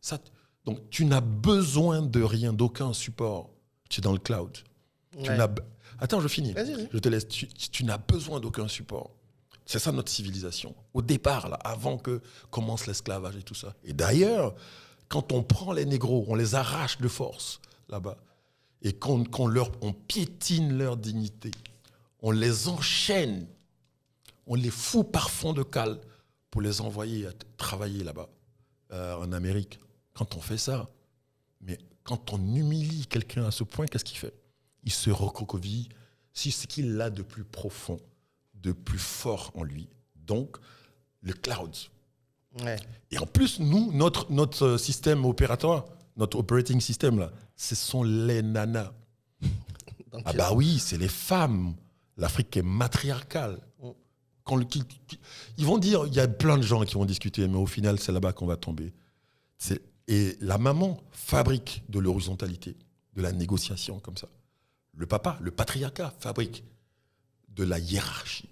Ça, donc, tu n'as besoin de rien, d'aucun support. Tu es dans le cloud. Ouais. Attends, je finis. Vas-y. Je te laisse. Tu n'as besoin d'aucun support. C'est ça notre civilisation. Au départ, là, avant que commence l'esclavage et tout ça. Et d'ailleurs, quand on prend les négros, on les arrache de force là-bas, et qu'on on piétine leur dignité, on les enchaîne, on les fout par fond de cale pour les envoyer à travailler là-bas, en Amérique. Quand on fait ça, mais quand on humilie quelqu'un à ce point, qu'est-ce qu'il fait? Il se recroqueville sur ce qu'il a de plus profond, de plus fort en lui. Donc, le cloud. Ouais. Et en plus, nous, notre système opératoire, notre operating system, là, ce sont les nanas. Donc, Ah bah oui, c'est les femmes. L'Afrique est matriarcale. Ils vont dire, il y a plein de gens qui vont discuter, mais au final, c'est là-bas qu'on va tomber. Et la maman fabrique de l'horizontalité, de la négociation comme ça. Le papa, le patriarcat, fabrique de la hiérarchie.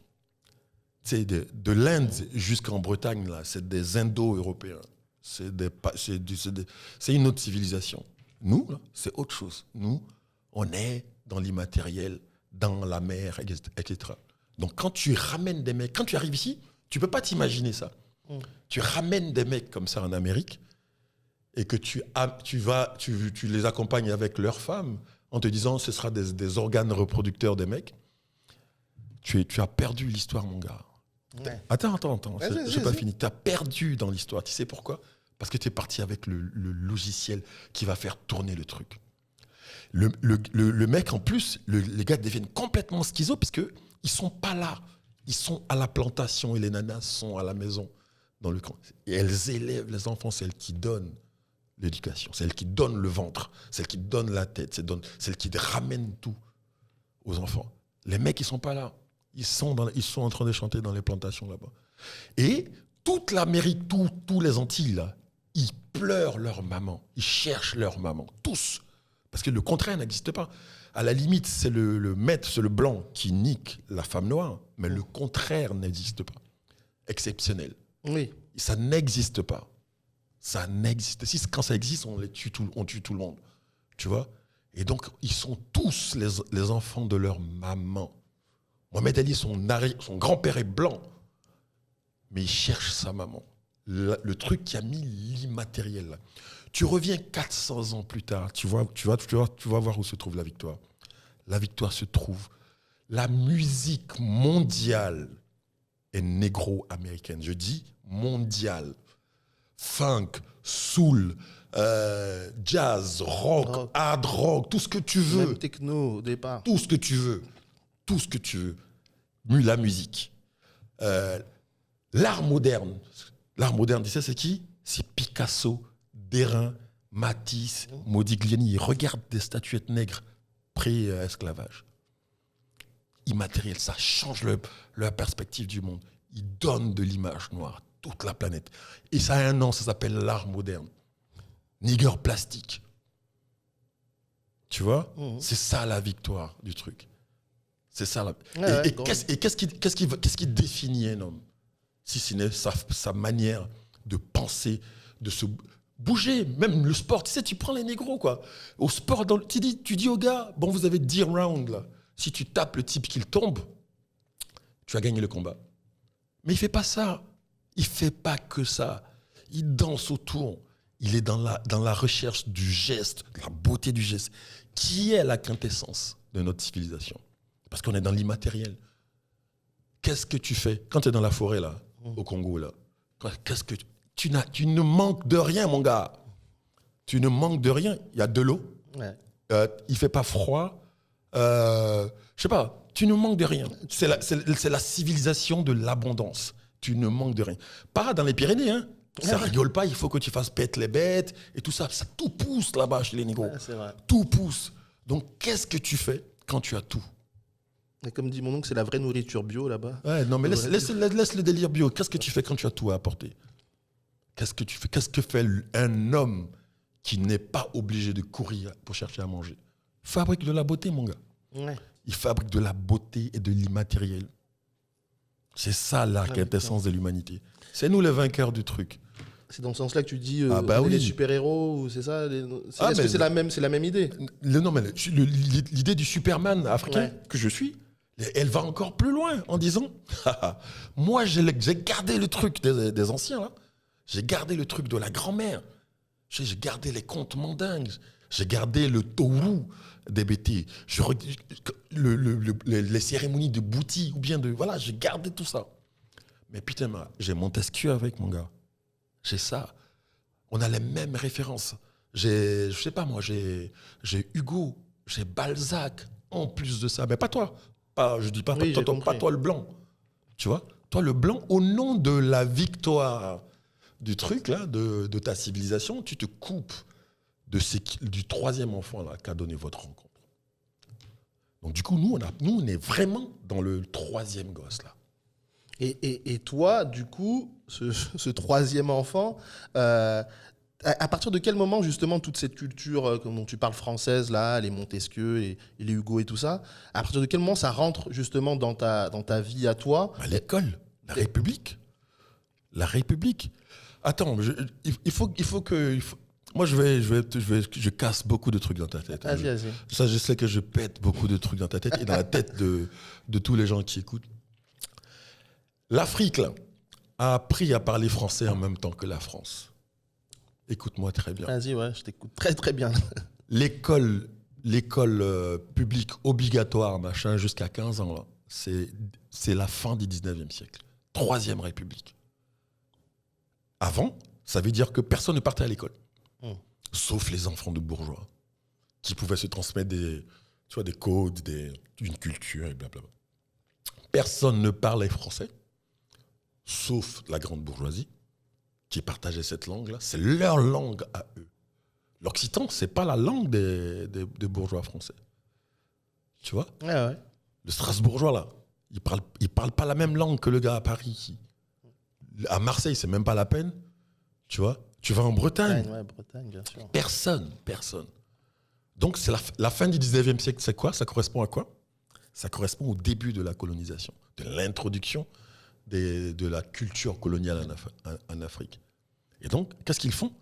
C'est de l'Inde jusqu'en Bretagne, là, c'est des Indo-Européens. C'est une autre civilisation. Nous, là, c'est autre chose. Nous, on est dans l'immatériel, dans la mer, etc. Donc, quand tu ramènes des mecs, quand tu arrives ici, tu ne peux pas t'imaginer ça. Tu ramènes des mecs comme ça en Amérique et que tu les accompagnes avec leurs femmes en te disant ce sera des organes reproducteurs des mecs. Tu as perdu l'histoire, mon gars. Ouais. Attends, Vas-y, j'ai pas vas-y. fini. Tu as perdu dans l'histoire. Tu sais pourquoi? Parce que tu es parti avec le logiciel qui va faire tourner le truc. Le mec, en plus, les gars deviennent complètement schizo parce qu'ils ne sont pas là. Ils sont à la plantation et les nanas sont à la maison. Dans le camp. Et elles élèvent les enfants, c'est elles qui donnent l'éducation, c'est elles qui donnent le ventre, c'est elles qui donnent la tête, c'est elles qui ramènent tout aux enfants. Les mecs, ils ne sont pas là. Ils sont en train de chanter dans les plantations là-bas. Et toute l'Amérique, tous les Antilles, là, ils pleurent leur maman. Ils cherchent leur maman. Tous. Parce que le contraire n'existe pas. À la limite, c'est le maître, c'est le blanc qui nique la femme noire. Mais le contraire n'existe pas. Exceptionnel. Oui. Ça n'existe pas. Ça n'existe. Si quand ça existe, on tue tout le monde. Tu vois? Et donc, ils sont tous les enfants de leur maman. Mohamed Ali, son grand-père est blanc, mais il cherche sa maman. Le truc qui a mis l'immatériel là. Tu reviens 400 ans plus tard, tu vas voir où se trouve la victoire. La victoire se trouve. La musique mondiale est négro-américaine. Je dis mondiale. Funk, soul, jazz, rock, hard rock, tout ce que tu veux. Même techno au départ. Tout ce que tu veux. Tout ce que tu veux. La musique. L'art moderne. L'art moderne, tu sais, c'est qui? C'est Picasso, Derain, Matisse, Modigliani. Regarde des statuettes nègres pré-esclavage. Immatériel, ça change leur perspective du monde. Ils donnent de l'image noire à toute la planète. Et ça a un nom, ça s'appelle l'art moderne. Nigger plastique. Tu vois? C'est ça la victoire du truc. C'est ça. Ouais, et qu'est-ce qui définit un homme? Si ce n'est sa manière de penser, de se bouger, même le sport. Tu sais, tu prends les négros, quoi. Au sport, tu dis aux gars, bon, vous avez 10 rounds, là. Si tu tapes le type qu'il tombe, tu as gagné le combat. Mais il ne fait pas ça. Il ne fait pas que ça. Il danse autour. Il est dans la recherche du geste, de la beauté du geste, qui est la quintessence de notre civilisation. Parce qu'on est dans l'immatériel. Qu'est-ce que tu fais quand tu es dans la forêt, là, au Congo, là? Qu'est-ce que tu ne manques de rien, mon gars. Tu ne manques de rien. Il y a de l'eau. Ouais. Il ne fait pas froid. Je sais pas, tu ne manques de rien. C'est la civilisation de l'abondance. Tu ne manques de rien. Pas dans les Pyrénées, hein. Ça rigole pas, il faut que tu fasses pète les bêtes et tout ça. Ça tout pousse là-bas chez les négros. Ouais, c'est vrai. Tout pousse. Donc, qu'est-ce que tu fais quand tu as tout? Et comme dit mon oncle, c'est la vraie nourriture bio là-bas. Ouais, non, mais laisse le délire bio. Qu'est-ce que tu fais quand tu as tout à apporter? Qu'est-ce que tu fais? Qu'est-ce que fait un homme qui n'est pas obligé de courir pour chercher à manger? Il fabrique de la beauté, mon gars. Ouais. Il fabrique de la beauté et de l'immatériel. C'est ça la quintessence de l'humanité. C'est nous les vainqueurs du truc. C'est dans ce sens-là que tu dis oui. les super-héros, ou c'est ça Est-ce que c'est la même idée? Non, mais l'idée du Superman africain que je suis, elle va encore plus loin en disant moi, j'ai gardé le truc des anciens, là. J'ai gardé le truc de la grand-mère. J'ai gardé les contes mandingues. J'ai gardé le Tourou des BT. Les cérémonies de Bouti, ou bien de. Voilà, j'ai gardé tout ça. Mais putain, j'ai Montesquieu avec, mon gars. J'ai ça. On a les mêmes références. Je sais pas, moi, j'ai Hugo, j'ai Balzac, en plus de ça. Mais pas toi. Je dis pas, pas toi le blanc. Tu vois? Toi le blanc, au nom de la victoire du truc, là, de ta civilisation, tu te coupes du troisième enfant là qu'a donné votre rencontre. Donc du coup, nous, on est vraiment dans le troisième gosse, là. Et toi, du coup, ce troisième enfant, à partir de quel moment, justement, toute cette culture dont tu parles française, là, les Montesquieu et les Hugo et tout ça, à partir de quel moment ça rentre, justement, dans ta vie à toi? L'école, la République. La République. Attends, moi, je casse beaucoup de trucs dans ta tête. Vas-y. Ça, je sais que je pète beaucoup de trucs dans ta tête et dans la tête de tous les gens qui écoutent. L'Afrique, là, a appris à parler français en même temps que la France. Écoute-moi très bien. Vas-y, ouais, je t'écoute très très bien. L'école publique obligatoire, machin, jusqu'à 15 ans, là, c'est la fin du 19e siècle. Troisième République. Avant, ça veut dire que personne ne partait à l'école. Sauf les enfants de bourgeois, qui pouvaient se transmettre des codes, une culture et blablabla. Personne ne parlait français, sauf la grande bourgeoisie, qui partageait cette langue-là. C'est leur langue à eux. L'occitan, c'est pas la langue des bourgeois français. Tu vois? Ouais. Le Strasbourgeois, là, il parle pas la même langue que le gars à Paris. À Marseille, c'est même pas la peine. Tu vois? Tu vas en Bretagne. Ouais, Bretagne, bien sûr. Personne. Donc, c'est la fin du 19e siècle. C'est quoi? Ça correspond à quoi? Ça correspond au début de la colonisation, de l'introduction de la culture coloniale en Afrique. Et donc, qu'est-ce qu'ils font?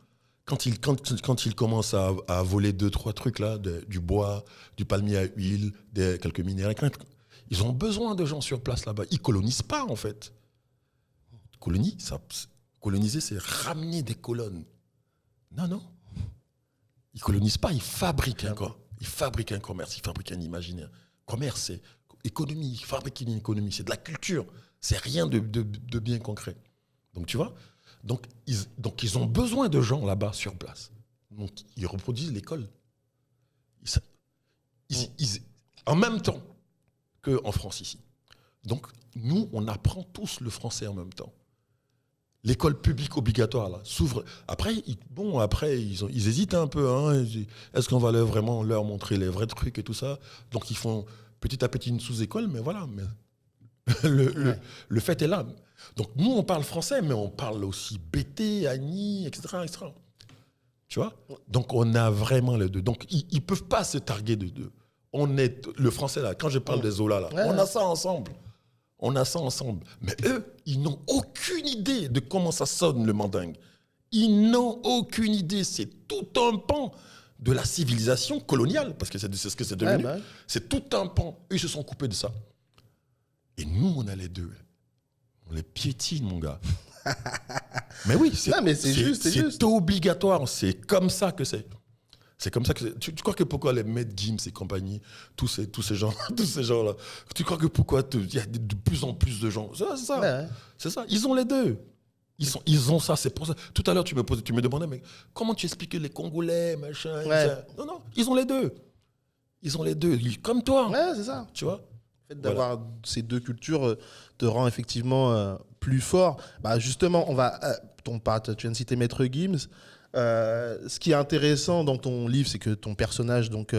Quand ils commencent à voler 2-3 trucs, là, du bois, du palmier à huile, quelques minéraux, ils ont besoin de gens sur place là-bas. Ils ne colonisent pas, en fait. Coloniser, c'est ramener des colonnes. Non. Ils ne colonisent pas, ils fabriquent un corps. Ils fabriquent un commerce, ils fabriquent un imaginaire. Commerce, c'est économie, fabriquer une économie, c'est de la culture. C'est rien de bien concret. Donc, tu vois? Donc, ils ont besoin de gens là-bas sur place. Donc, ils reproduisent l'école. En même temps qu'en France ici. Donc, nous, on apprend tous le français en même temps. L'école publique obligatoire, là, s'ouvre. Après, ils hésitent un peu. Hein. Est-ce qu'on va vraiment leur montrer les vrais trucs et tout ça? Donc, ils font petit à petit une sous-école, mais voilà. Mais le fait est là. Donc, nous, on parle français, mais on parle aussi BT, Ani, etc., etc. Tu vois? Donc, on a vraiment les deux. Donc, ils ne peuvent pas se targuer de deux. On est le français, là, quand je parle des Zola, là, on a ça ensemble. Mais eux, ils n'ont aucune idée de comment ça sonne, le mandingue. Ils n'ont aucune idée. C'est tout un pan de la civilisation coloniale, parce que c'est ce que c'est devenu. C'est tout un pan. Eux, ils se sont coupés de ça. Et nous, on a les deux. On les piétine, mon gars. Mais oui, c'est obligatoire. C'est comme ça que c'est. C'est comme ça que tu crois que pourquoi les Maître Gims et compagnie, tous ces gens-là, tu crois que pourquoi il y a de plus en plus de gens, c'est ça. Ils ont les deux. Ils ont ça. C'est pour ça. Tout à l'heure, tu me demandais, mais comment tu expliques les Congolais, machin. Non, ils ont les deux. Ils ont les deux, comme toi. Ouais, c'est ça. Tu vois. Le fait d'avoir ces deux cultures te rend effectivement plus fort. Bah, justement, tu viens de citer Maître Gims. Ce qui est intéressant dans ton livre, c'est que ton personnage donc,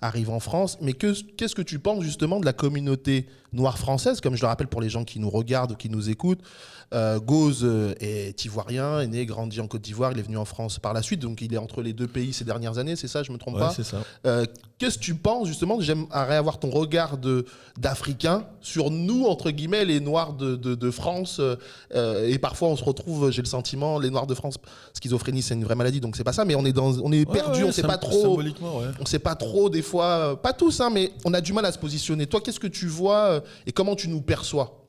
arrive en France. Mais qu'est-ce que tu penses justement de la communauté noire française? Comme je le rappelle pour les gens qui nous regardent, qui nous écoutent, Gauze est ivoirien, est né, grandi en Côte d'Ivoire. Il est venu en France par la suite. Donc il est entre les deux pays ces dernières années, c'est ça, je ne me trompe pas? C'est ça. Qu'est-ce que tu penses justement? J'aimerais avoir ton regard d'Africain sur nous, entre guillemets, les Noirs de France. Et parfois on se retrouve, j'ai le sentiment, les Noirs de France, schizophrénie c'est une vraie maladie, donc c'est pas ça, mais on est perdu, on sait pas trop. Symboliquement, ouais. On sait pas trop des fois, pas tous, hein, mais on a du mal à se positionner. Toi, qu'est-ce que tu vois et comment tu nous perçois?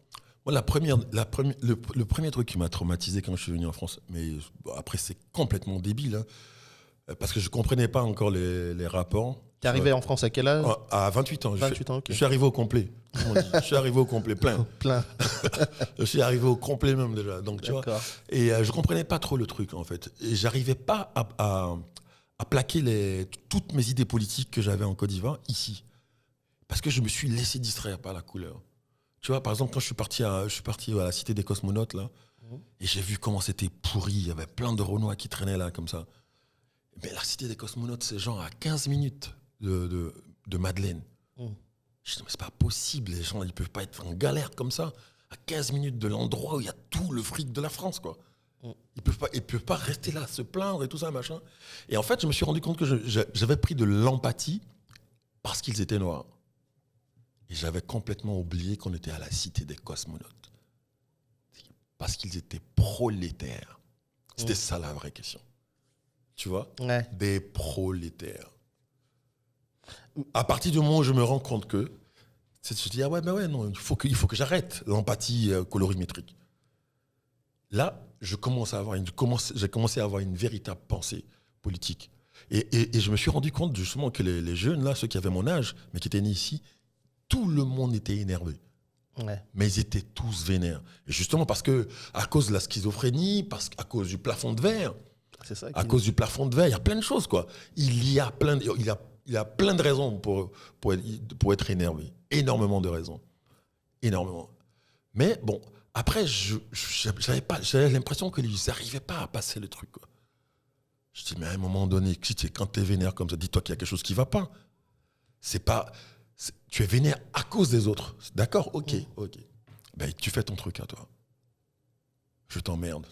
Moi, le premier truc qui m'a traumatisé quand je suis venu en France, mais après c'est complètement débile, hein, parce que je comprenais pas encore les rapports. T'es arrivé en France à quel âge? À 28 ans. 28 ans, ok. Je suis arrivé au complet. Je suis arrivé au complet, plein. Je suis arrivé au complet même déjà. Donc, tu vois. Et je comprenais pas trop le truc en fait. Et j'arrivais pas à plaquer toutes mes idées politiques que j'avais en Côte d'Ivoire ici, parce que je me suis laissé distraire par la couleur. Tu vois, par exemple, quand je suis parti à la Cité des Cosmonautes là, et j'ai vu comment c'était pourri. Il y avait plein de Renois qui traînaient là comme ça. Mais la Cité des Cosmonautes, c'est genre à 15 minutes de Madeleine. Je dis, mais c'est pas possible, les gens, ils peuvent pas être en galère comme ça, à 15 minutes de l'endroit où il y a tout le fric de la France, quoi. Ils peuvent pas rester là, se plaindre et tout ça, machin. Et en fait, je me suis rendu compte que j'avais pris de l'empathie parce qu'ils étaient noirs. Et j'avais complètement oublié qu'on était à la Cité des Cosmonautes. Parce qu'ils étaient prolétaires. C'était ça la vraie question. Tu vois? Ouais. Des prolétaires. À partir du moment où je me rends compte que, je dis, ah ouais, mais ouais, non, il faut que j'arrête l'empathie colorimétrique. Là, j'ai commencé à avoir une véritable pensée politique. Et je me suis rendu compte justement que les jeunes, là, ceux qui avaient mon âge, mais qui étaient nés ici, tout le monde était énervé. Ouais. Mais ils étaient tous vénères. Et justement parce que, à cause de la schizophrénie, à cause du plafond de verre, cause du plafond de verre, il y a plein de choses, quoi. Il y a plein de raisons pour être énervé. Énormément de raisons. Énormément. Mais bon, après, j'avais l'impression qu'ils n'arrivaient pas à passer le truc, quoi. Je dis, mais à un moment donné, quand tu es vénère comme ça, dis-toi qu'il y a quelque chose qui ne va pas. Tu es vénère à cause des autres. D'accord? Ok. Ben, tu fais ton truc à toi. Je t'emmerde.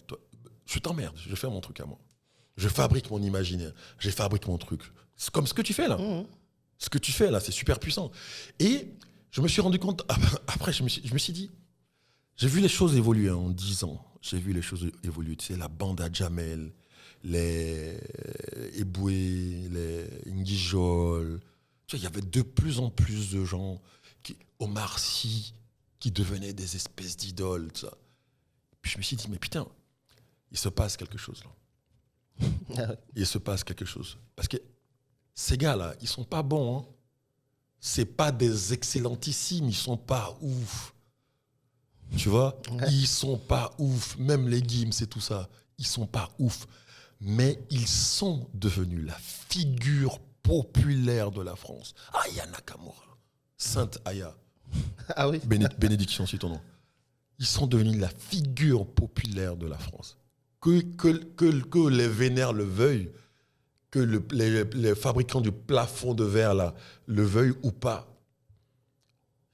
Je fais mon truc à moi. Je fabrique mon imaginaire. Je fabrique mon truc. C'est comme ce que tu fais là. Ce que tu fais là, c'est super puissant. Et je me suis rendu compte, après, je me suis dit, j'ai vu les choses évoluer en 10 ans. J'ai vu les choses évoluer. Tu sais, la bande à Jamel, les Eboué, les Nguijol. Tu sais, il y avait de plus en plus de gens, Omar Sy, qui devenaient des espèces d'idoles. Ça. Puis je me suis dit, mais putain, il se passe quelque chose là. Il se passe quelque chose. Parce que ces gars-là, ils sont pas bons. Hein. C'est pas des excellentissimes, ils sont pas ouf. Tu vois? Ils sont pas ouf. Même les Gims et tout ça, ils sont pas ouf. Mais ils sont devenus la figure populaire de la France. Aya Nakamura, Sainte Aya. Ah oui. Bénédiction, c'est ton nom. Ils sont devenus la figure populaire de la France. Que les vénères le veuillent, que les fabricants du plafond de verre là, le veuillent ou pas,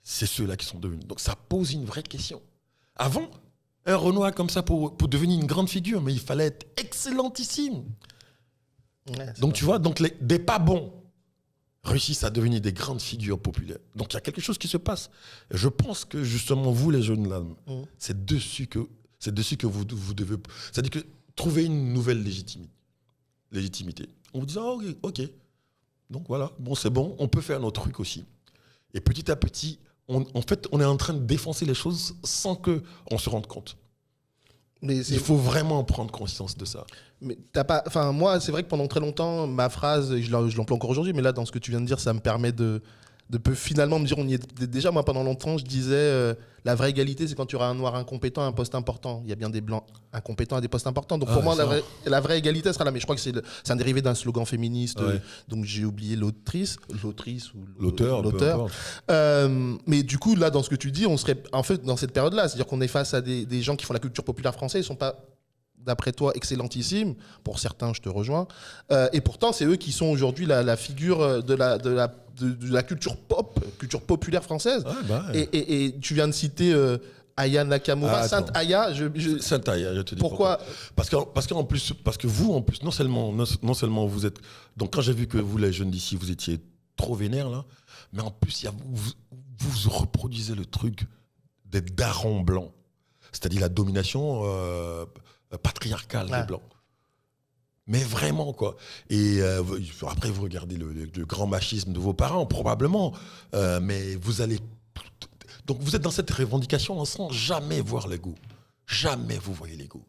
c'est ceux-là qui sont devenus. Donc ça pose une vraie question. Avant, un Renoir comme ça, pour devenir une grande figure, mais il fallait être excellentissime. Ouais, donc tu vois, des pas bons réussissent à devenir des grandes figures populaires. Donc il y a quelque chose qui se passe. Et je pense que justement, vous les jeunes là, c'est dessus que vous devez... C'est-à-dire que trouver une nouvelle légitimité. On vous dit, ok. Donc voilà, bon, c'est bon, on peut faire notre truc aussi. Et petit à petit, on est en train de défoncer les choses sans qu'on se rende compte. Il faut vraiment prendre conscience de ça. Mais moi, c'est vrai que pendant très longtemps, ma phrase, je l'emploie encore aujourd'hui, mais là, dans ce que tu viens de dire, ça me permet finalement me dire, on y est déjà, moi pendant longtemps je disais la vraie égalité c'est quand tu auras un noir incompétent à un poste important. Il y a bien des blancs incompétents à des postes importants. Donc pour moi la vraie égalité sera là. Mais je crois que c'est un dérivé d'un slogan féministe, donc j'ai oublié l'autrice ou l'auteur. Mais du coup là dans ce que tu dis, on serait en fait dans cette période là, c'est-à-dire qu'on est face à des gens qui font la culture populaire française, ils sont pas d'après toi, excellentissime. Pour certains, je te rejoins. Et pourtant, c'est eux qui sont aujourd'hui la figure de la culture pop, culture populaire française. Et tu viens de citer Aya Nakamura, Sainte Aya. Sainte Aya, je te dis pourquoi. Parce que vous, en plus, non seulement vous êtes. Donc, quand j'ai vu que vous, les jeunes d'ici, vous étiez trop vénères, là, mais en plus, vous reproduisez le truc des darons blancs. C'est-à-dire la domination patriarcale des Blancs. Mais vraiment, quoi. Et après, vous regardez le grand machisme de vos parents, probablement. Mais vous allez... Donc, vous êtes dans cette revendication sans jamais voir l'ego. Jamais vous voyez l'ego.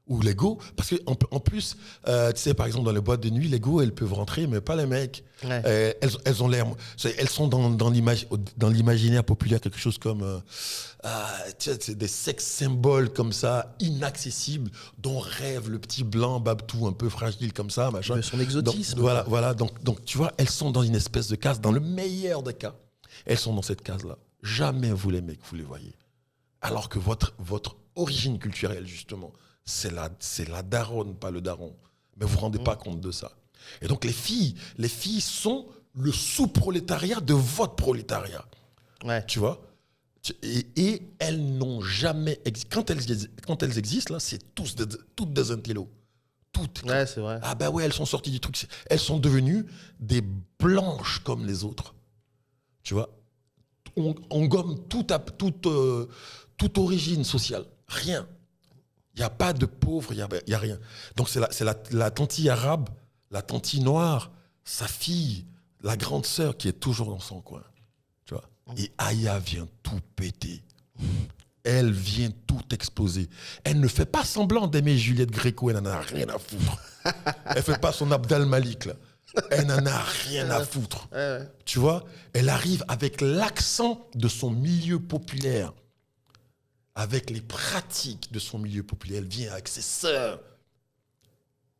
Ou l'ego, parce qu'en plus, tu sais, par exemple, dans les boîtes de nuit, l'ego, elles peuvent rentrer, mais pas les mecs. Ouais. Elles ont l'air... Elles sont dans l'imaginaire populaire, quelque chose comme... tu sais, c'est des sex symboles comme ça, inaccessibles, dont rêve le petit blanc, Babtou, un peu fragile comme ça, machin. Son exotisme. Donc, voilà. Donc, tu vois, elles sont dans une espèce de case, dans le meilleur des cas. Elles sont dans cette case-là. Jamais vous, les mecs, vous les voyez. Alors que votre origine culturelle, justement... C'est la daronne, pas le daron. Mais vous ne vous rendez pas compte de ça. Et donc les filles sont le sous-prolétariat de votre prolétariat. Ouais. Tu vois ? Et elles n'ont jamais... Quand elles existent, là, c'est toutes des intellos. Toutes. Ouais, c'est vrai. Ah ben ouais, elles sont sorties du truc. Elles sont devenues des blanches comme les autres. Tu vois ? On gomme toute origine sociale. Rien. Il n'y a pas de pauvres, il n'y a rien. Donc c'est la tantille arabe, la tantille noire, sa fille, la grande sœur qui est toujours dans son coin. Tu vois. Et Aya vient tout péter. Elle vient tout exploser. Elle ne fait pas semblant d'aimer Juliette Gréco, elle n'en a rien à foutre. Elle ne fait pas son Abdal Malik, là. Elle n'en a rien à foutre. Tu vois, elle arrive avec l'accent de son milieu populaire. Avec les pratiques de son milieu populaire. Elle vient avec ses sœurs.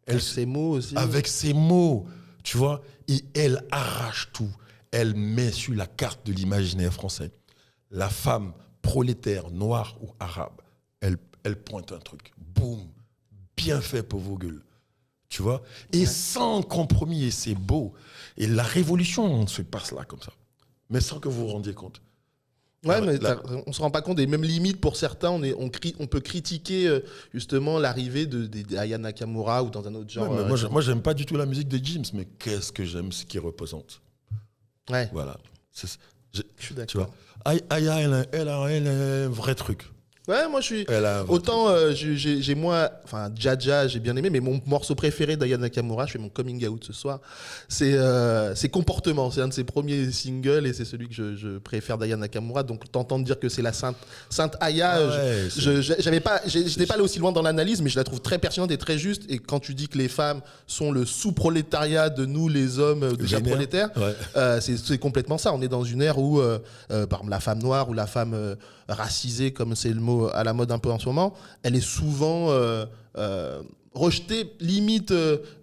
Avec ses mots aussi. Avec ses mots, tu vois. Et elle arrache tout. Elle met sur la carte de l'imaginaire français. La femme prolétaire, noire ou arabe, elle pointe un truc. Boum. Bien fait pour vos gueules. Tu vois. Et sans compromis. Et c'est beau. Et la révolution se passe là comme ça. Mais sans que vous vous rendiez compte. Ouais, mais on se rend pas compte des mêmes limites pour certains. On peut critiquer justement l'arrivée d'Aya Nakamura ou dans un autre genre. Ouais, moi, j'aime pas du tout la musique de Gims, mais qu'est-ce que j'aime ce qu'il représente. Ouais. Voilà. Je suis d'accord. Tu vois, Aya, elle a un vrai truc. Ouais, moi je suis. Autant j'ai moins. Enfin, Jaja, j'ai bien aimé, mais mon morceau préféré d'Aya Nakamura, je fais mon coming out ce soir, c'est Comportement. C'est un de ses premiers singles et c'est celui que je préfère d'Aya Nakamura. Donc, t'entends dire que c'est la Sainte Aya, j'étais pas allé aussi loin dans l'analyse, mais je la trouve très pertinente et très juste. Et quand tu dis que les femmes sont le sous-prolétariat de nous, les hommes déjà prolétaires, c'est complètement ça. On est dans une ère où, par exemple, la femme noire ou la femme racisée, comme c'est le mot à la mode un peu en ce moment, elle est souvent rejetée, limite,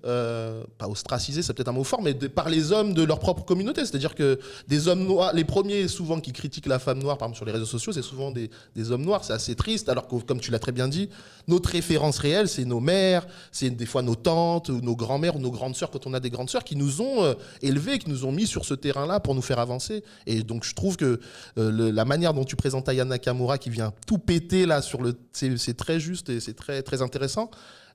pas ostracisée, c'est peut-être un mot fort, mais par les hommes de leur propre communauté. C'est-à-dire que des hommes noirs, les premiers souvent qui critiquent la femme noire, par exemple sur les réseaux sociaux, c'est souvent des hommes noirs, c'est assez triste, alors que comme tu l'as très bien dit, notre référence réelle, c'est nos mères, c'est des fois nos tantes, ou nos grands-mères, ou nos grandes sœurs, quand on a des grandes sœurs, qui nous ont élevés, qui nous ont mis sur ce terrain-là pour nous faire avancer. Et donc je trouve que la manière dont tu présentes Aya Nakamura, qui vient tout péter là, c'est très juste et c'est très, très intéressant.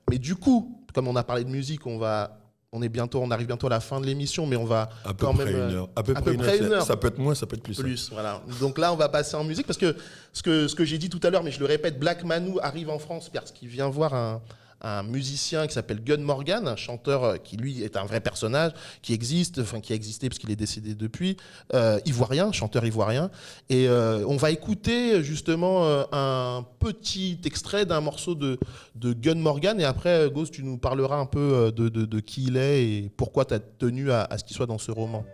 Mais du coup, comme on a parlé de musique, on arrive bientôt à la fin de l'émission, mais on va à peu près une heure. À peu près une heure. Ça peut être moins, ça peut être plus. Voilà. Donc là, on va passer en musique parce que ce que j'ai dit tout à l'heure, mais je le répète, Black Manu arrive en France parce qu'il vient voir un musicien qui s'appelle Gun Morgan, un chanteur qui lui est un vrai personnage, qui a existé parce qu'il est décédé depuis, ivoirien, chanteur ivoirien. Et on va écouter justement un petit extrait d'un morceau de Gun Morgan. Et après, Ghost, tu nous parleras un peu de qui il est et pourquoi tu as tenu à ce qu'il soit dans ce roman.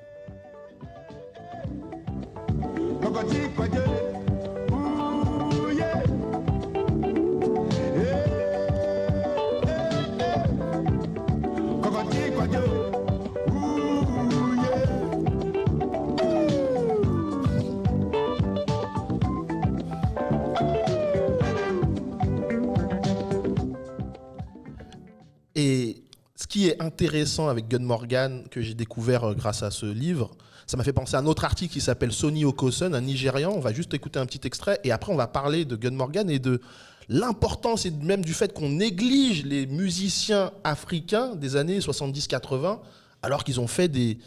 Et ce qui est intéressant avec Gun Morgan, que j'ai découvert grâce à ce livre, ça m'a fait penser à un autre article qui s'appelle Sonny Okosun, un Nigérian. On va juste écouter un petit extrait et après on va parler de Gun Morgan et de l'importance et même du fait qu'on néglige les musiciens africains des années 70-80 alors qu'ils ont fait des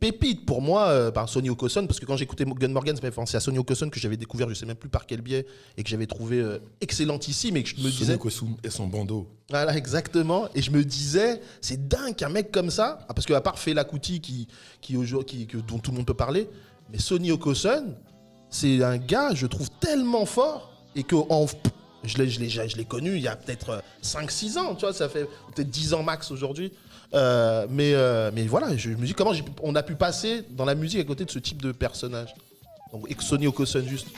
pépites. Pour moi, par Sonny Okosun, parce que quand j'écoutais Gun Morgan, ça m'a fait penser à Sonny Okosun que j'avais découvert, je ne sais même plus par quel biais, et que j'avais trouvé excellentissime. Et que je me disais, Sonny Okosun et son bandeau. Voilà, exactement. Et je me disais, c'est dingue qu'un mec comme ça, parce qu'à part Fela Kuti dont tout le monde peut parler, mais Sonny Okosun, c'est un gars, je trouve, tellement fort, et que je l'ai connu il y a peut-être 5-6 ans, tu vois, ça fait peut-être 10 ans max aujourd'hui. Mais voilà, je me dis comment on a pu passer dans la musique à côté de ce type de personnage. Donc Sonny Okosun juste.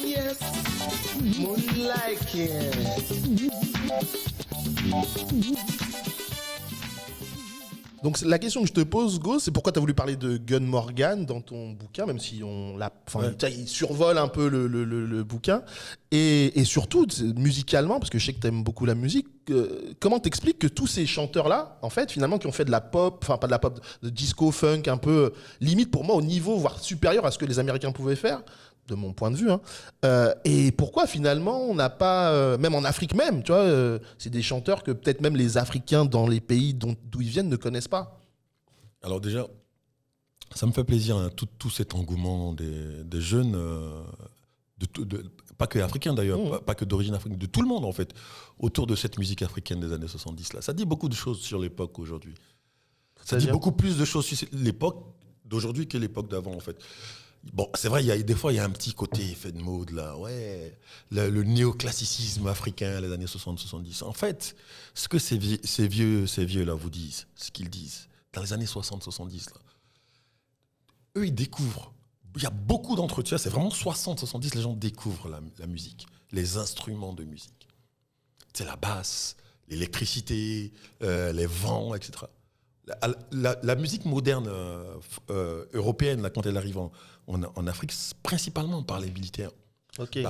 Yes, like it. Donc la question que je te pose, Go, c'est pourquoi tu as voulu parler de Gun Morgan dans ton bouquin, même si il survole un peu le bouquin. Et surtout, musicalement, parce que je sais que tu aimes beaucoup la musique, comment t'expliques que tous ces chanteurs-là, en fait, finalement, qui ont fait de la pop, enfin pas de la pop, de disco, funk, un peu limite pour moi au niveau, voire supérieur à ce que les Américains pouvaient faire, de mon point de vue. Et pourquoi finalement on n'a pas, même en Afrique même, tu vois, c'est des chanteurs que peut-être même les Africains dans les pays d'où ils viennent ne connaissent pas. Alors déjà, ça me fait plaisir, hein, tout cet engouement des jeunes, pas que africains d'ailleurs, pas que d'origine africaine, de tout le monde en fait, autour de cette musique africaine des années 70 là. Ça dit beaucoup de choses sur l'époque aujourd'hui. Ça dit beaucoup plus de choses sur l'époque d'aujourd'hui que l'époque d'avant en fait. Bon, c'est vrai, des fois, il y a un petit côté effet de mode, là, ouais, le néoclassicisme africain, les années 60-70. En fait, ce que ces vieux-là vous disent, ce qu'ils disent, dans les années 60-70, là, eux, ils découvrent. Il y a beaucoup d'entretiens, c'est vraiment 60-70, les gens découvrent la musique, les instruments de musique. C'est la basse, l'électricité, les vents, etc. La musique moderne européenne, là, quand elle arrive en Afrique, c'est principalement par les militaires. Okay.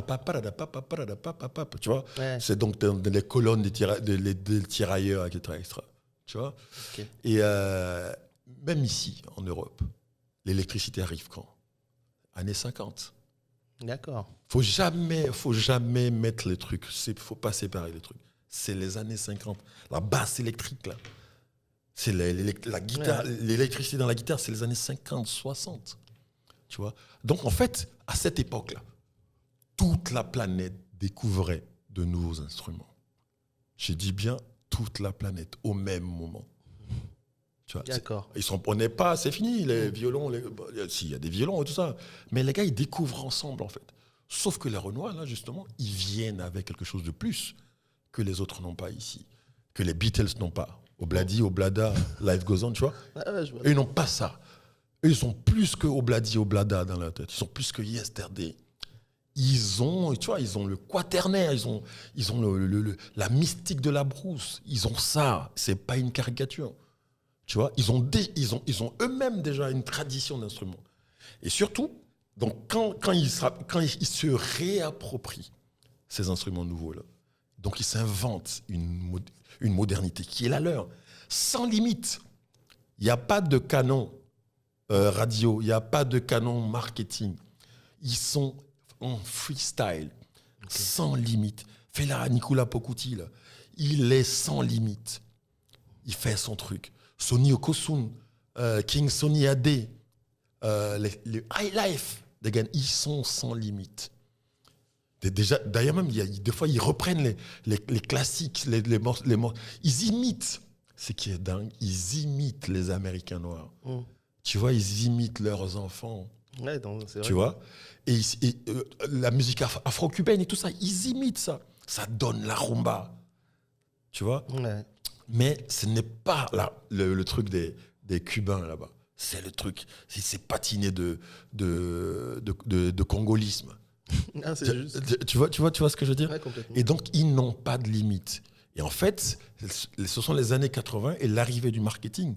Tu vois, ouais. C'est donc dans les colonnes des tirailleurs, etc. Tu vois, okay. Et même ici, en Europe, l'électricité arrive quand ? Années 50. D'accord. Faut jamais mettre les trucs. Faut pas séparer les trucs. C'est les années 50. La basse électrique, là. C'est la guitare, ouais. L'électricité dans la guitare, c'est les années 50, 60. Tu vois ? Donc, en fait, à cette époque-là, toute la planète découvrait de nouveaux instruments. J'ai dit bien toute la planète, au même moment. Tu vois, d'accord. Ils s'en prenaient pas, c'est fini, les violons. Si, il y a des violons et tout ça. Mais les gars, ils découvrent ensemble, en fait. Sauf que les Renois, là, justement, ils viennent avec quelque chose de plus que les autres n'ont pas ici, que les Beatles n'ont pas. Obladi, Oblada, Life Goes On, tu vois. Eux, ils n'ont pas ça. Eux, ils sont plus que Obladi, Oblada dans leur tête. Ils sont plus que Yesterday. Ils ont, tu vois, ils ont le quaternaire, ils ont la mystique de la brousse. Ils ont ça. C'est pas une caricature. Tu vois, ils ont eux-mêmes déjà une tradition d'instruments. Et surtout, donc quand ils se réapproprient ces instruments nouveaux-là, donc ils s'inventent une modernité qui est la leur, sans limite. Il n'y a pas de canon radio, il n'y a pas de canon marketing. Ils sont en freestyle, sans limite. Fela Nicolas Pokuti, là, il est sans limite. Il fait son truc. Sonny Okosun, King Sonny Ade, les High Life, ils sont sans limite. Déjà, d'ailleurs même, des fois, ils reprennent les classiques, les morceaux. Ils imitent. Ce qui est dingue, ils imitent les Américains noirs. Tu vois, ils imitent leurs enfants. Ouais, c'est vrai. Tu vois, et la musique afro-cubaine et tout ça, ils imitent ça. Ça donne la rumba. tu vois. Ouais. Mais ce n'est pas le truc des Cubains là-bas. C'est le truc, c'est patiné de congolisme. Ah, c'est juste. Tu vois ce que je veux dire? Ouais, complètement. Et donc, ils n'ont pas de limite. Et en fait, ce sont les années 80 et l'arrivée du marketing,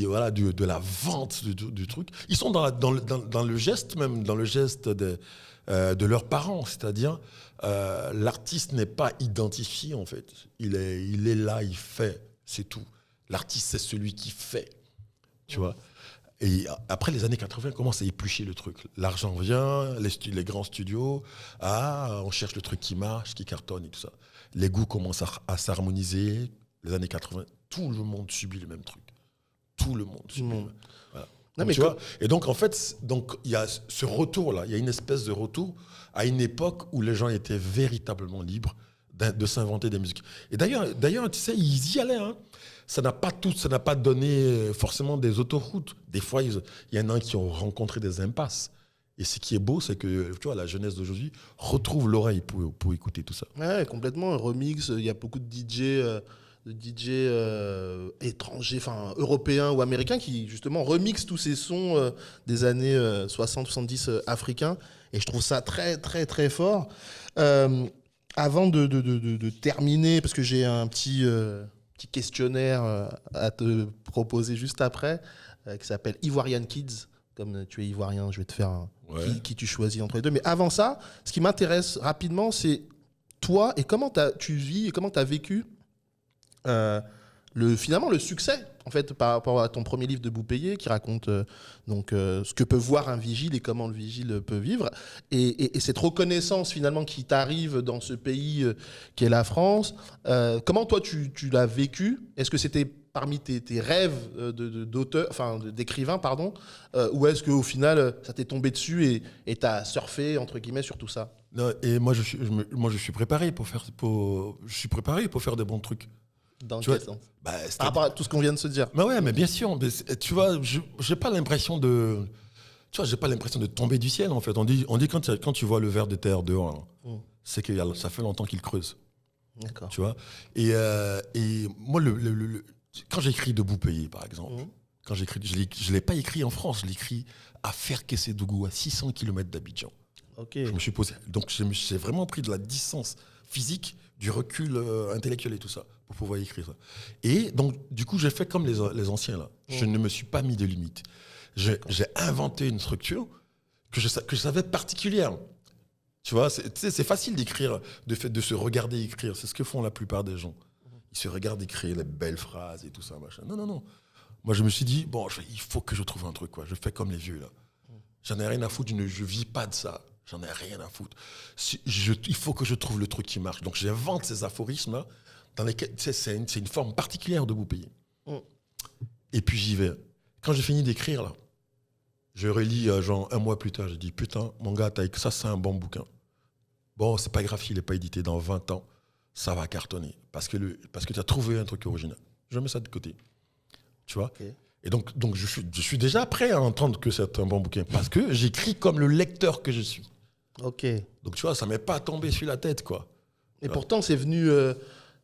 voilà, de la vente du truc. Ils sont dans le geste même, dans le geste de leurs parents. C'est-à-dire, l'artiste n'est pas identifié, en fait. Il est là, il fait, c'est tout. L'artiste, c'est celui qui fait, tu vois. Et après, les années 80 commencent à éplucher le truc. L'argent vient, les grands studios, on cherche le truc qui marche, qui cartonne et tout ça. Les goûts commencent à s'harmoniser. Les années 80, tout le monde subit le même truc. Tout le monde subit le même. Voilà. Non, Donc, mais tu vois, et donc, en fait, il y a ce retour-là. Il y a une espèce de retour à une époque où les gens étaient véritablement libres de s'inventer des musiques. Et d'ailleurs, tu sais, ils y allaient, hein. Ça n'a pas donné forcément des autoroutes. Des fois, il y en a qui ont rencontré des impasses. Et ce qui est beau, c'est que tu vois, la jeunesse d'aujourd'hui retrouve l'oreille pour écouter tout ça. Ouais, complètement. Un remix, il y a beaucoup de DJ étrangers, enfin européens ou américains qui justement remixent tous ces sons des années 60-70 africains. Et je trouve ça très, très, très fort. Avant de terminer, parce que j'ai un petit questionnaire à te proposer juste après, qui s'appelle Ivoirian Kids. Comme tu es ivoirien, je vais te faire qui tu choisis entre les deux. Mais avant ça, ce qui m'intéresse rapidement, c'est toi et comment tu vis et comment tu as vécu finalement le succès en fait par rapport à ton premier livre de Boupéillé qui raconte ce que peut voir un vigile et comment le vigile peut vivre et cette reconnaissance finalement qui t'arrive dans ce pays qui est la France. Comment toi tu l'as vécu? Est-ce que c'était parmi tes rêves d'auteur, enfin d'écrivain, pardon, ou est-ce qu'au final ça t'est tombé dessus et t'as surfé entre guillemets sur tout ça? Non, et moi je suis préparé pour faire des bons trucs. Dans quel sens? Par rapport à tout ce qu'on vient de se dire. Mais ouais, mais bien sûr. Mais tu vois, j'ai pas l'impression de tomber du ciel, en fait. On dit quand tu vois le ver de terre dehors, c'est que ça fait longtemps qu'il creuse. D'accord. Tu vois. Et moi, quand j'écris de Boupéillé, par exemple, je l'ai pas écrit en France, je l'ai écrit à Ferkessédougou, à 600 km d'Abidjan. Ok. Je me suis posé. Donc, j'ai vraiment pris de la distance physique, du recul intellectuel et tout ça, pour pouvoir écrire ça. Et donc, du coup, j'ai fait comme les anciens, là. Je ne me suis pas mis de limite. J'ai inventé une structure que je savais particulière. Tu vois, c'est facile d'écrire, de se regarder écrire. C'est ce que font la plupart des gens. Ils se regardent écrire les belles phrases et tout ça, machin. Non. Moi, je me suis dit, bon, il faut que je trouve un truc, quoi. Je fais comme les vieux, là. J'en ai rien à foutre, je vis pas de ça. J'en ai rien à foutre. Il faut que je trouve le truc qui marche. Donc, j'invente ces aphorismes-là, dans lesquels c'est une forme particulière de Boupéillé. Et puis, j'y vais. Quand j'ai fini d'écrire, là, je relis, genre, un mois plus tard, je dis, putain, mon gars, ça, c'est un bon bouquin. Bon, c'est pas grave, il n'est pas édité dans 20 ans. Ça va cartonner. Parce que tu as trouvé un truc original. Je mets ça de côté. Tu vois? Okay. Et donc je suis déjà prêt à entendre que c'est un bon bouquin. Parce que j'écris comme le lecteur que je suis. Ok. Donc tu vois, ça m'est pas tombé sur la tête, quoi. Et pourtant, c'est venu.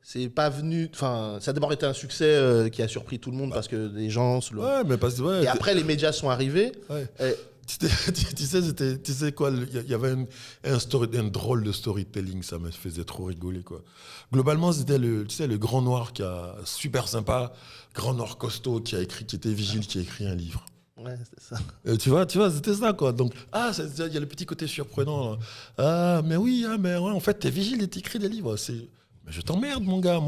C'est pas venu. Enfin, ça a d'abord été un succès qui a surpris tout le monde parce que les gens. Ouais, mais parce que. Ouais, et après, les médias sont arrivés. Ouais. Tu sais quoi, il y avait un drôle de storytelling, ça me faisait trop rigoler, quoi. Globalement, c'était le grand noir qui a super sympa, grand noir costaud qui était vigile, qui a écrit un livre. Ouais, c'était ça. Tu vois, c'était ça, quoi. Donc, il y a le petit côté surprenant, là. Mais oui, mais ouais, en fait, t'es vigile et t'écris des livres. Mais je t'emmerde, mon gars.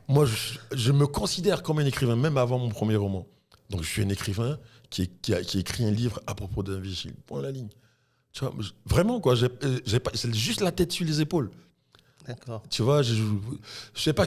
Moi, je me considère comme un écrivain, même avant mon premier roman. Donc, je suis un écrivain qui a écrit un livre à propos d'un vigile. Point à la ligne. Tu vois, vraiment, quoi. C'est juste la tête sur les épaules. D'accord. Tu vois, je sais pas.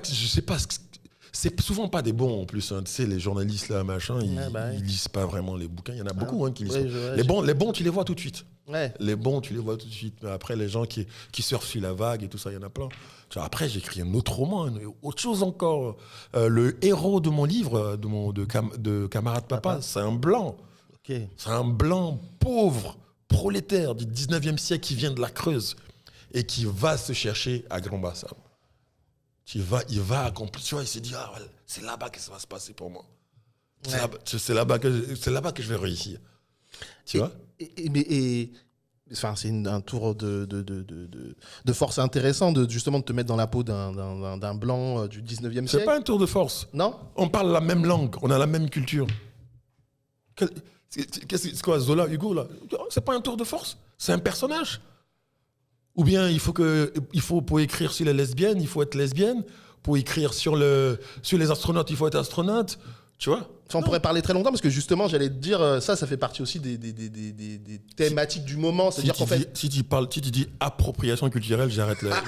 C'est souvent pas des bons en plus. Hein. Tu sais, les journalistes là, machin, ils lisent pas vraiment les bouquins. Il y en a beaucoup qui lisent. Les bons, tu les vois tout de suite. Ouais. Les bons, tu les vois tout de suite. Mais après, les gens qui surfent sur la vague et tout ça, il y en a plein. Tu vois, après, j'écris un autre roman, autre chose encore. Le héros de mon livre, de Camarade Papa, c'est un blanc. Okay. C'est un blanc pauvre, prolétaire du 19e siècle qui vient de la Creuse et qui va se chercher à Grand Bassam. Il va accomplir. Tu vois, il s'est dit, ah, voilà, c'est là-bas que ça va se passer pour moi. Ouais. C'est là-bas que je vais réussir. Tu vois? Enfin, c'est un tour de force intéressant justement de te mettre dans la peau d'un blanc du 19e C'est siècle. pas un tour de force. Non? On parle la même langue, on a la même culture. C'est quoi, Zola, Hugo, là? C'est pas un tour de force, c'est un personnage. Ou bien pour écrire sur les lesbiennes, il faut être lesbienne. Pour écrire sur les astronautes, il faut être astronaute. Tu vois? Ça, on pourrait parler très longtemps parce que justement, j'allais te dire, ça fait partie aussi des thématiques du moment. C'est-à-dire qu'en fait. Si tu dis appropriation culturelle, j'arrête le truc.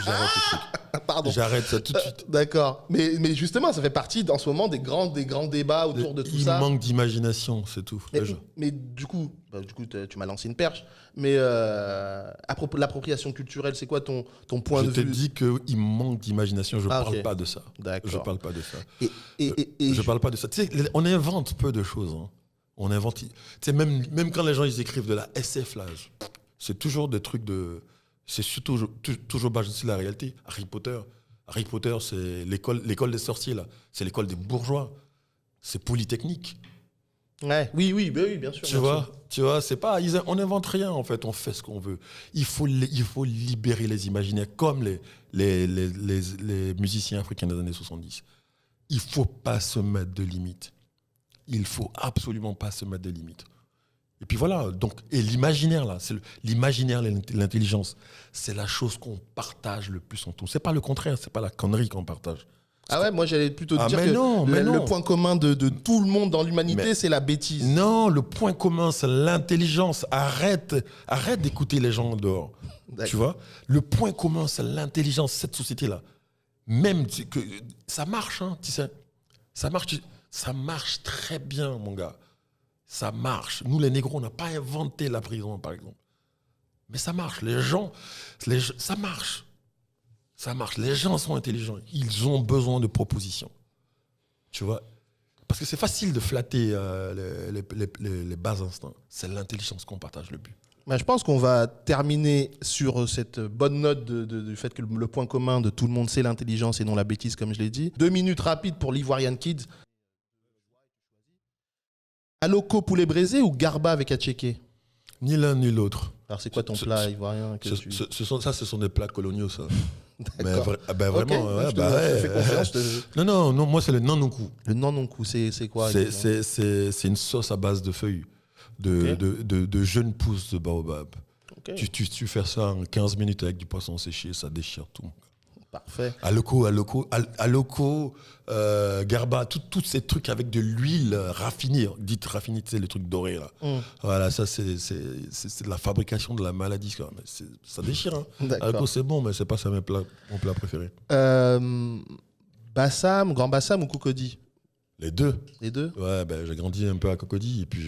Pardon. J'arrête ça tout de suite. D'accord. Mais justement, ça fait partie en ce moment des grands débats autour de tout ça. Il manque d'imagination, c'est tout. Mais du coup, tu m'as lancé une perche. Mais l'appropriation culturelle, c'est quoi ton point de vue? Je te dis qu'il manque d'imagination, je ne parle ok. pas de ça. D'accord. Je ne parle pas de ça. Je parle pas de ça. Tu sais, on invente peu de choses. Hein. On invente. Tu sais, même quand les gens ils écrivent de la SF, là, c'est toujours des trucs de. C'est surtout toujours basé sur la réalité. Harry Potter, c'est l'école des sorciers, là. C'est l'école des bourgeois. C'est Polytechnique. Ouais. Oui, bien sûr. Tu vois, c'est pas, on n'invente rien en fait, on fait ce qu'on veut. Il faut libérer les imaginaires comme les musiciens africains des années 70. Il faut pas se mettre de limites. Il faut absolument pas se mettre de limites. Et puis voilà, donc, et l'imaginaire là, l'imaginaire, l'intelligence, c'est la chose qu'on partage le plus en tout. C'est pas le contraire, c'est pas la connerie qu'on partage. Ah ouais, moi j'allais plutôt te dire que le point commun de tout le monde dans l'humanité, c'est la bêtise. Non, le point commun, c'est l'intelligence. Arrête d'écouter les gens dehors. D'accord. Tu vois? Le point commun, c'est l'intelligence, cette société-là. Même que ça marche, hein, tu sais. Ça marche très bien, mon gars. Ça marche. Nous, les négros, on n'a pas inventé la prison, par exemple. Mais ça marche. Ça marche. Ça marche. Les gens sont intelligents. Ils ont besoin de propositions. Tu vois? Parce que c'est facile de flatter les bas instincts. C'est l'intelligence qu'on partage le plus. Bah, je pense qu'on va terminer sur cette bonne note du fait que le point commun de tout le monde, c'est l'intelligence et non la bêtise, comme je l'ai dit. 2 minutes rapides pour l'Ivoirian Kids. Aloko poulet braisé ou garba avec atchéké? Ni l'un ni l'autre. Alors c'est quoi ton plat ivoirien que tu... Ce sont des plats coloniaux, ça. D'accord. Vraiment, okay. ouais, Je te fais confiance. Non, moi c'est le nanonkou. Le nanonkou, c'est quoi? C'est une sauce à base de feuilles, de jeunes pousses de baobab. Okay. Tu fais ça en 15 minutes avec du poisson séché, ça déchire tout. Parfait. Aloko, garba, tous ces trucs avec de l'huile raffinée, dite raffinée, tu sais, les trucs dorés là. Voilà, ça c'est de la fabrication de la maladie. Quoi. Mais ça déchire. Hein. Aloko c'est bon, mais c'est pas ça mon plat préféré. Bassam, Grand Bassam ou Cocody? Les deux. Les deux? Ouais, j'ai grandi un peu à Cocody et puis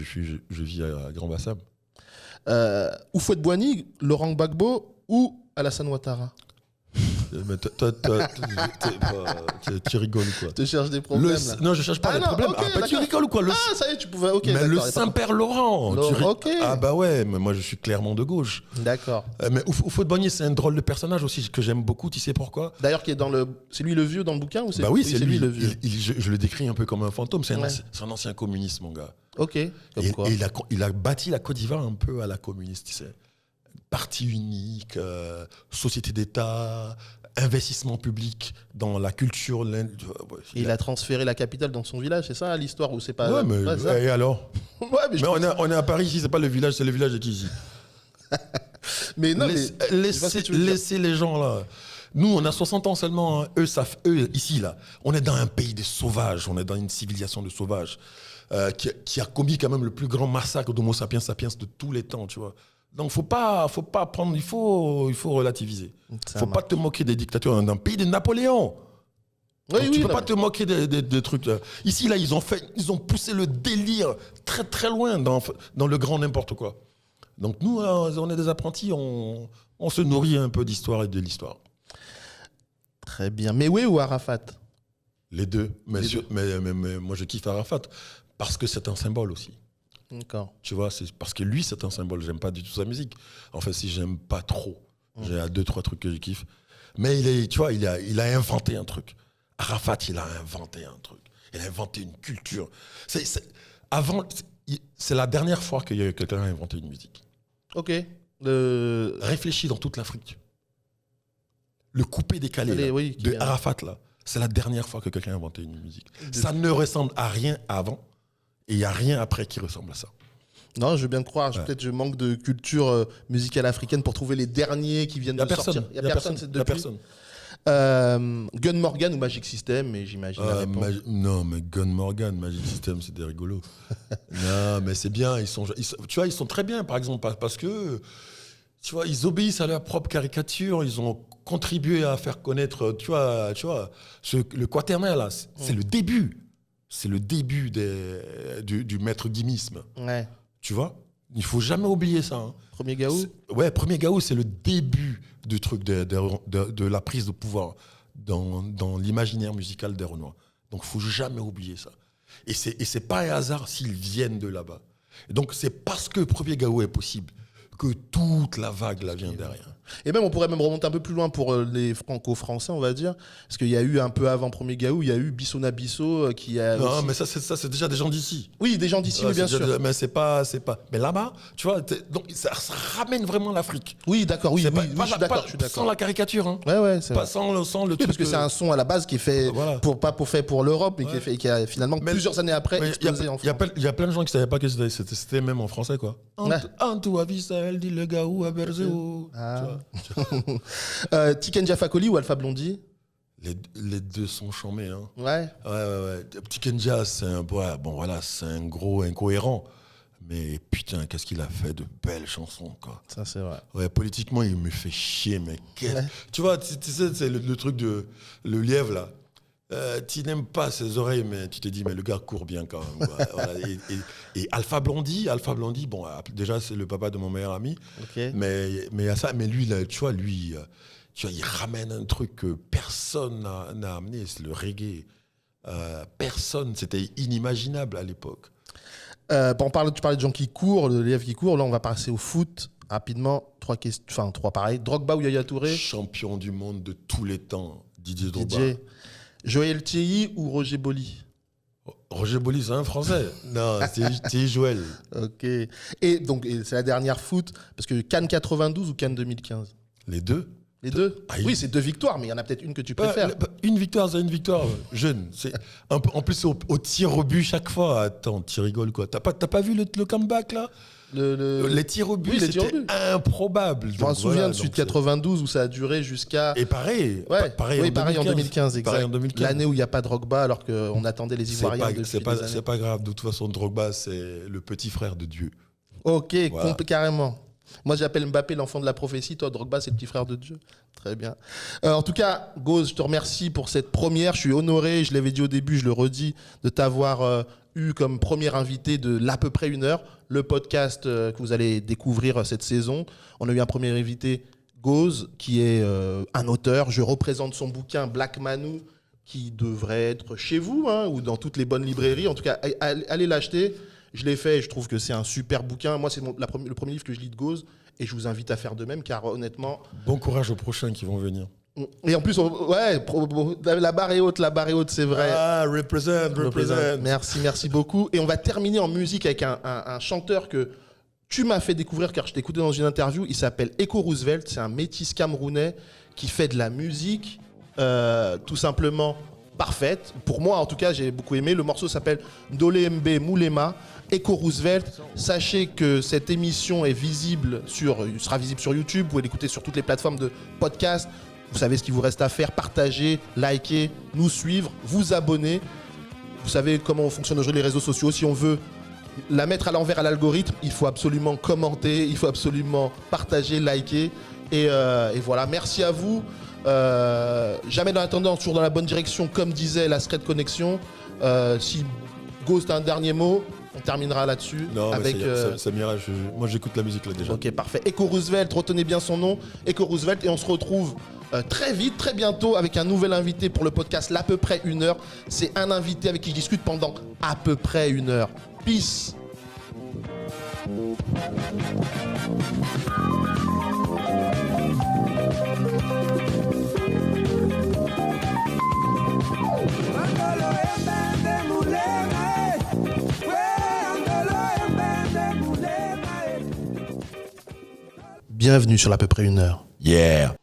je vis à Grand Bassam. Houphouët-Boigny, Laurent Gbagbo ou Alassane Ouattara? Mais tu rigoles ou quoi? Tu cherches des problèmes là. Non, je cherche pas des problèmes. Okay, tu rigoles ou quoi? Ça y est, tu pouvais. Ok. Mais le Saint-Père Laurent. Ok. Ah bah ouais, mais moi je suis clairement de gauche. D'accord. Mais Houphouët-Boigny, c'est un drôle de personnage aussi que j'aime beaucoup. Tu sais pourquoi? D'ailleurs, qui est c'est lui le vieux dans le bouquin ou c'est? Bah oui, c'est lui le vieux. Je le décris un peu comme un fantôme. C'est un ancien communiste, mon gars. Ok. Et il a bâti la Côte d'Ivoire un peu à la communiste, tu sais. Parti unique, société d'État, investissement public dans la culture. Il a transféré la capitale dans son village, c'est ça l'histoire ou c'est pas? Ouais, mais ça et alors? Ouais, mais on est à Paris ici, c'est pas le village, c'est le village de qui ici? Mais non, laissez les gens là. Nous, on a 60 ans seulement. Hein. Eux, ici, là, on est dans un pays de sauvages. On est dans une civilisation de sauvages qui a commis quand même le plus grand massacre d'Homo sapiens sapiens de tous les temps, tu vois. Donc, faut pas prendre. Il faut relativiser. Faut pas te moquer des dictatures. On est dans un pays de Napoléon. Tu peux pas te moquer des trucs. Ici, là, ils ont poussé le délire très, très loin dans le grand n'importe quoi. Donc, nous, on est des apprentis. On se nourrit un peu d'histoire et de l'histoire. Très bien. Mais oui ou Arafat? Les deux. Mais moi, je kiffe Arafat parce que c'est un symbole aussi. D'accord. Tu vois, c'est parce que lui, c'est un symbole. J'aime pas du tout sa musique. En fait, si j'aime pas trop, j'ai 2-3 trucs que je kiffe. Mais tu vois, il a inventé un truc. Arafat, il a inventé un truc. Il a inventé une culture. C'est la dernière fois que quelqu'un a inventé une musique. Ok. Réfléchis dans toute l'Afrique. Le coupé-décalé de Arafat, là, c'est la dernière fois que quelqu'un a inventé une musique. Ça ne ressemble à rien avant et il n'y a rien après qui ressemble à ça. Non, je veux bien te croire. Peut-être je manque de culture musicale africaine pour trouver les derniers qui viennent de sortir. Il n'y a personne. Il n'y a personne. Gun Morgan ou Magic System, mais j'imagine la réponse. Non, mais Gun Morgan, Magic System, c'est des rigolos. Non, mais c'est bien. Tu vois, ils sont très bien, par exemple, parce que tu vois, ils obéissent à leur propre caricature. Ils ont contribué à faire connaître, tu vois, le quaternaire, là, c'est le début. C'est le début du maître gimisme. Ouais. Tu vois, il faut jamais oublier ça. Hein. Premier Gaou. Ouais, Premier Gaou, c'est le début du truc de la prise de pouvoir dans l'imaginaire musical des Renois. Donc, il faut jamais oublier ça. Et c'est pas un hasard s'ils viennent de là-bas. Et donc, c'est parce que Premier Gaou est possible que toute la vague là vient derrière. Et même, on pourrait même remonter un peu plus loin pour les franco-français, on va dire. Parce qu'il y a eu un peu avant Premier Gaou, il y a eu Bissona Bisso qui a. Non, aussi... mais ça, c'est déjà des gens d'ici. Oui, des gens d'ici, mais bien sûr. Mais c'est pas. Mais là-bas, tu vois, donc ça ramène vraiment l'Afrique. Oui, d'accord, oui, je suis d'accord. Sans la caricature, hein. Ouais, c'est pas vrai. sans le Oui, truc. parce que c'est un son à la base qui est fait pas pour l'Europe, mais qui a finalement plusieurs années après explosé en France. Il y a plein de gens qui savaient pas que c'était même en français, quoi. Antou avisa, elle dit le Gaou à Berzéo. Tiken Jah Fakoly ou Alpha Blondy? Les deux sont chambés. Hein. Ouais. Tiken Jah, c'est un gros incohérent. Mais putain, qu'est-ce qu'il a fait de belles chansons, quoi. Ça, c'est vrai. Ouais, politiquement, il me fait chier, mais tu vois, tu sais, c'est le truc de le lièvre, là. Tu n'aimes pas ses oreilles, mais tu te dis, mais le gars court bien quand même. Voilà. Et Alpha Blondy, bon, déjà, c'est le papa de mon meilleur ami. Okay. Mais il y a ça, mais lui, là, tu vois, il ramène un truc que personne n'a amené, c'est le reggae. Personne, c'était inimaginable à l'époque. Tu parlais de gens qui courent, de lièvres qui courent. Là, on va passer au foot rapidement. Trois pareils. Drogba ou Yaya Touré? Champion du monde de tous les temps, Didier Drogba. Joël Thierry ou Roger Boli? Roger Boli, c'est un Français. Non, c'est Joël. Ok. Et donc, c'est la dernière foot, parce que Cannes 92 ou Cannes 2015? Les deux. Les deux? Oui, c'est 2 victoires, mais il y en a peut-être une que tu préfères. Une victoire, c'est une victoire jeune. En plus, au tir au but chaque fois. Attends, tu rigoles quoi? T'as pas vu le comeback là? Les tirs au but, c'était improbable. Je me souviens de celui de 92 où ça a duré jusqu'à... Et pareil, pareil en 2015, exact. Pareil en 2015. L'année où il n'y a pas de Drogba alors qu'on attendait les Ivoiriens depuis des années. C'est pas grave, de toute façon, Drogba, c'est le petit frère de Dieu. Ok, voilà. Carrément. Moi, j'appelle Mbappé l'enfant de la prophétie. Toi, Drogba, c'est le petit frère de Dieu. Très bien. En tout cas, Goz, je te remercie pour cette première. Je suis honoré, je l'avais dit au début, je le redis, de t'avoir eu comme premier invité de l'à peu près 1 heure, le podcast que vous allez découvrir cette saison. On a eu un premier invité, Goz, qui est un auteur. Je représente son bouquin Black Manu, qui devrait être chez vous ou dans toutes les bonnes librairies. En tout cas, allez l'acheter. Je l'ai fait et je trouve que c'est un super bouquin. Moi, c'est le premier livre que je lis de Goz et je vous invite à faire de même car honnêtement... Bon courage aux prochains qui vont venir. Et en plus, la barre est haute, c'est vrai. Represent. Merci beaucoup. Et on va terminer en musique avec un chanteur que tu m'as fait découvrir car je t'ai écouté dans une interview. Il s'appelle Echo Roosevelt, c'est un métis camerounais qui fait de la musique tout simplement parfaite. Pour moi, en tout cas, j'ai beaucoup aimé. Le morceau s'appelle Ndole Mbe Moulema. Echo Roosevelt, sachez que cette émission sera visible sur YouTube. Vous pouvez l'écouter sur toutes les plateformes de podcast. Vous savez ce qu'il vous reste à faire, partager, liker, nous suivre, vous abonner. Vous savez comment fonctionnent aujourd'hui les réseaux sociaux. Si on veut la mettre à l'envers à l'algorithme, il faut absolument commenter, il faut absolument partager, liker. Et voilà, merci à vous. Jamais dans la tendance, toujours dans la bonne direction, comme disait la Secret Connexion. Si Ghost a un dernier mot, on terminera là-dessus. Non, avec, ça m'ira. Moi, j'écoute la musique là déjà. Ok, parfait. Echo Roosevelt, retenez bien son nom. Echo Roosevelt, et on se retrouve très vite, très bientôt, avec un nouvel invité pour le podcast l'à peu près 1 heure. C'est un invité avec qui je discute pendant à peu près 1 heure. Peace. Bienvenue sur l'à peu près 1 heure. Yeah.